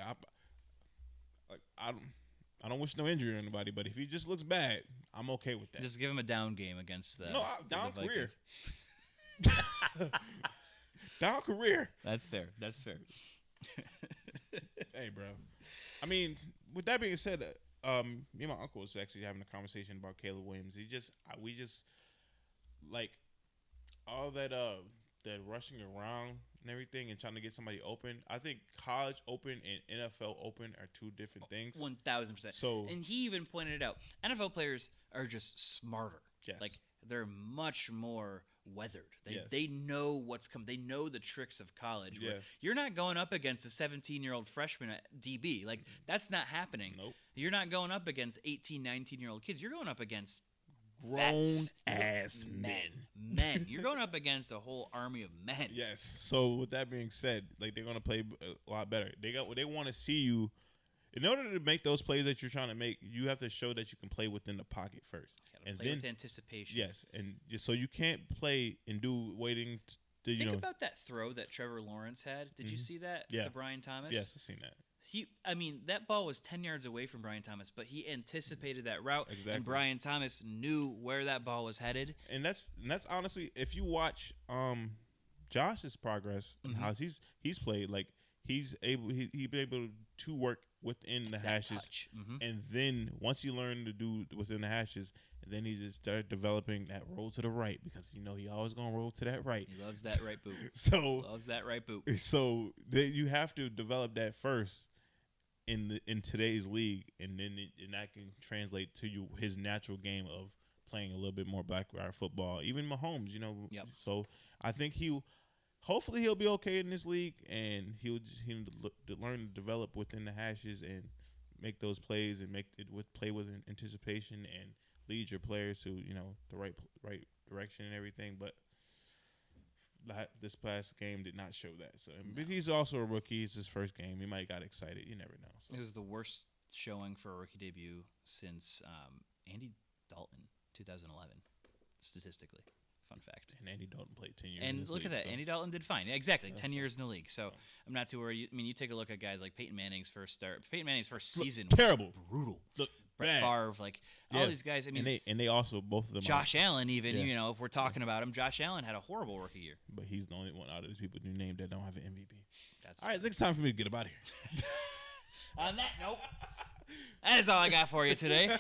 I don't wish no injury on anybody, but if he just looks bad, I'm okay with that. Just give him a down game against the down the career. Down career. That's fair. Hey, bro. I mean, with that being said, me and my uncle was actually having a conversation about Caleb Williams. We just like all that rushing around and everything and trying to get somebody open. I think college open and NFL open are two different things. 1,000%. So, and he even pointed it out. NFL players are just smarter. Yes. Like they're much more weathered. Yes. They know what's coming. They know the tricks of college. Yeah. You're not going up against a 17-year-old freshman at DB. Like that's not happening. Nope. You're not going up against 18, 19-year-old kids. You're going up against grown ass men. You're going up against a whole army of men. Yes. So with that being said, like they're gonna play a lot better. They want to see you. In order to make those plays that you're trying to make, you have to show that you can play within the pocket first, and play with anticipation. Yes, and just so you can't play and do waiting. Think about that throw that Trevor Lawrence had. Did you see that to Brian Thomas? Yes, I've seen that. That ball was 10 yards away from Brian Thomas, but he anticipated that route, exactly. And Brian Thomas knew where that ball was headed. And that's honestly, if you watch Josh's progress and how he's played, like he's able to work within the hashes, and then once you learn to do within the hashes, and then he just started developing that roll to the right because he always gonna roll to that right. He loves that right boot. Loves that right boot. So you have to develop that first in today's league, and then that can translate to his natural game of playing a little bit more backyard football. Even Mahomes, Yep. So I think hopefully he'll be okay in this league, and he'll learn to develop within the hashes and make those plays and play with anticipation and lead your players to the right direction and everything. But this past game did not show that. So, but he's also a rookie. It's his first game. He might got excited. You never know. So. It was the worst showing for a rookie debut since Andy Dalton, 2011, statistically. Fun fact. And Andy Dalton played 10 years. And look at that. So. Andy Dalton did fine. Yeah, exactly. 10 years in the league. So I'm not too worried. I mean, you take a look at guys like Peyton Manning's first start. Peyton Manning's first season was terrible. Brutal. Look, Brett Favre, all these guys. I mean, and they also both of them. Josh Allen, even if we're talking about him, Josh Allen had a horrible rookie year. But he's the only one out of these people you named that don't have an MVP. That's all right. I think it's time for me to get up out of here. On that note, that is all I got for you today.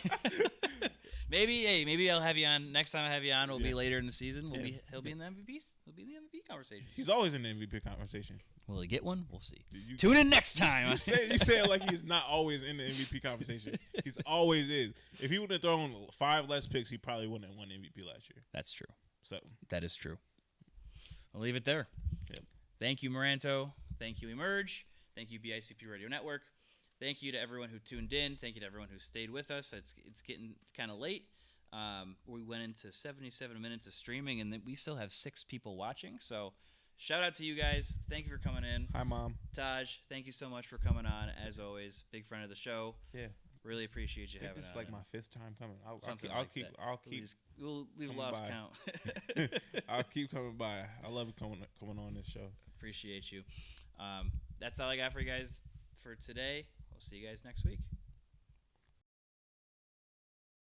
Maybe I'll have you on next time. I have you on will be later in the season. He'll be in the MVPs. He'll be in the MVP conversation. He's always in the MVP conversation. Will he get one? We'll see. Tune in next time. You say it like he's not always in the MVP conversation. He's always is. If he would have thrown 5 less picks, he probably wouldn't have won MVP last year. That's true. So that is true. I'll leave it there. Yep. Thank you, Moranto. Thank you, Emerge. Thank you, BICP Radio Network. Thank you to everyone who tuned in. Thank you to everyone who stayed with us. It's getting kind of late. We went into 77 minutes of streaming, and we still have 6 people watching. So shout out to you guys. Thank you for coming in. Hi, Mom. Taj, thank you so much for coming on. As always, big friend of the show. Yeah. Really appreciate you I think having this us. is like my 5th time coming. I'll keep. We'll leave lost count. I'll keep coming by. I love coming on this show. Appreciate you. That's all I got for you guys for today. We'll see you guys next week.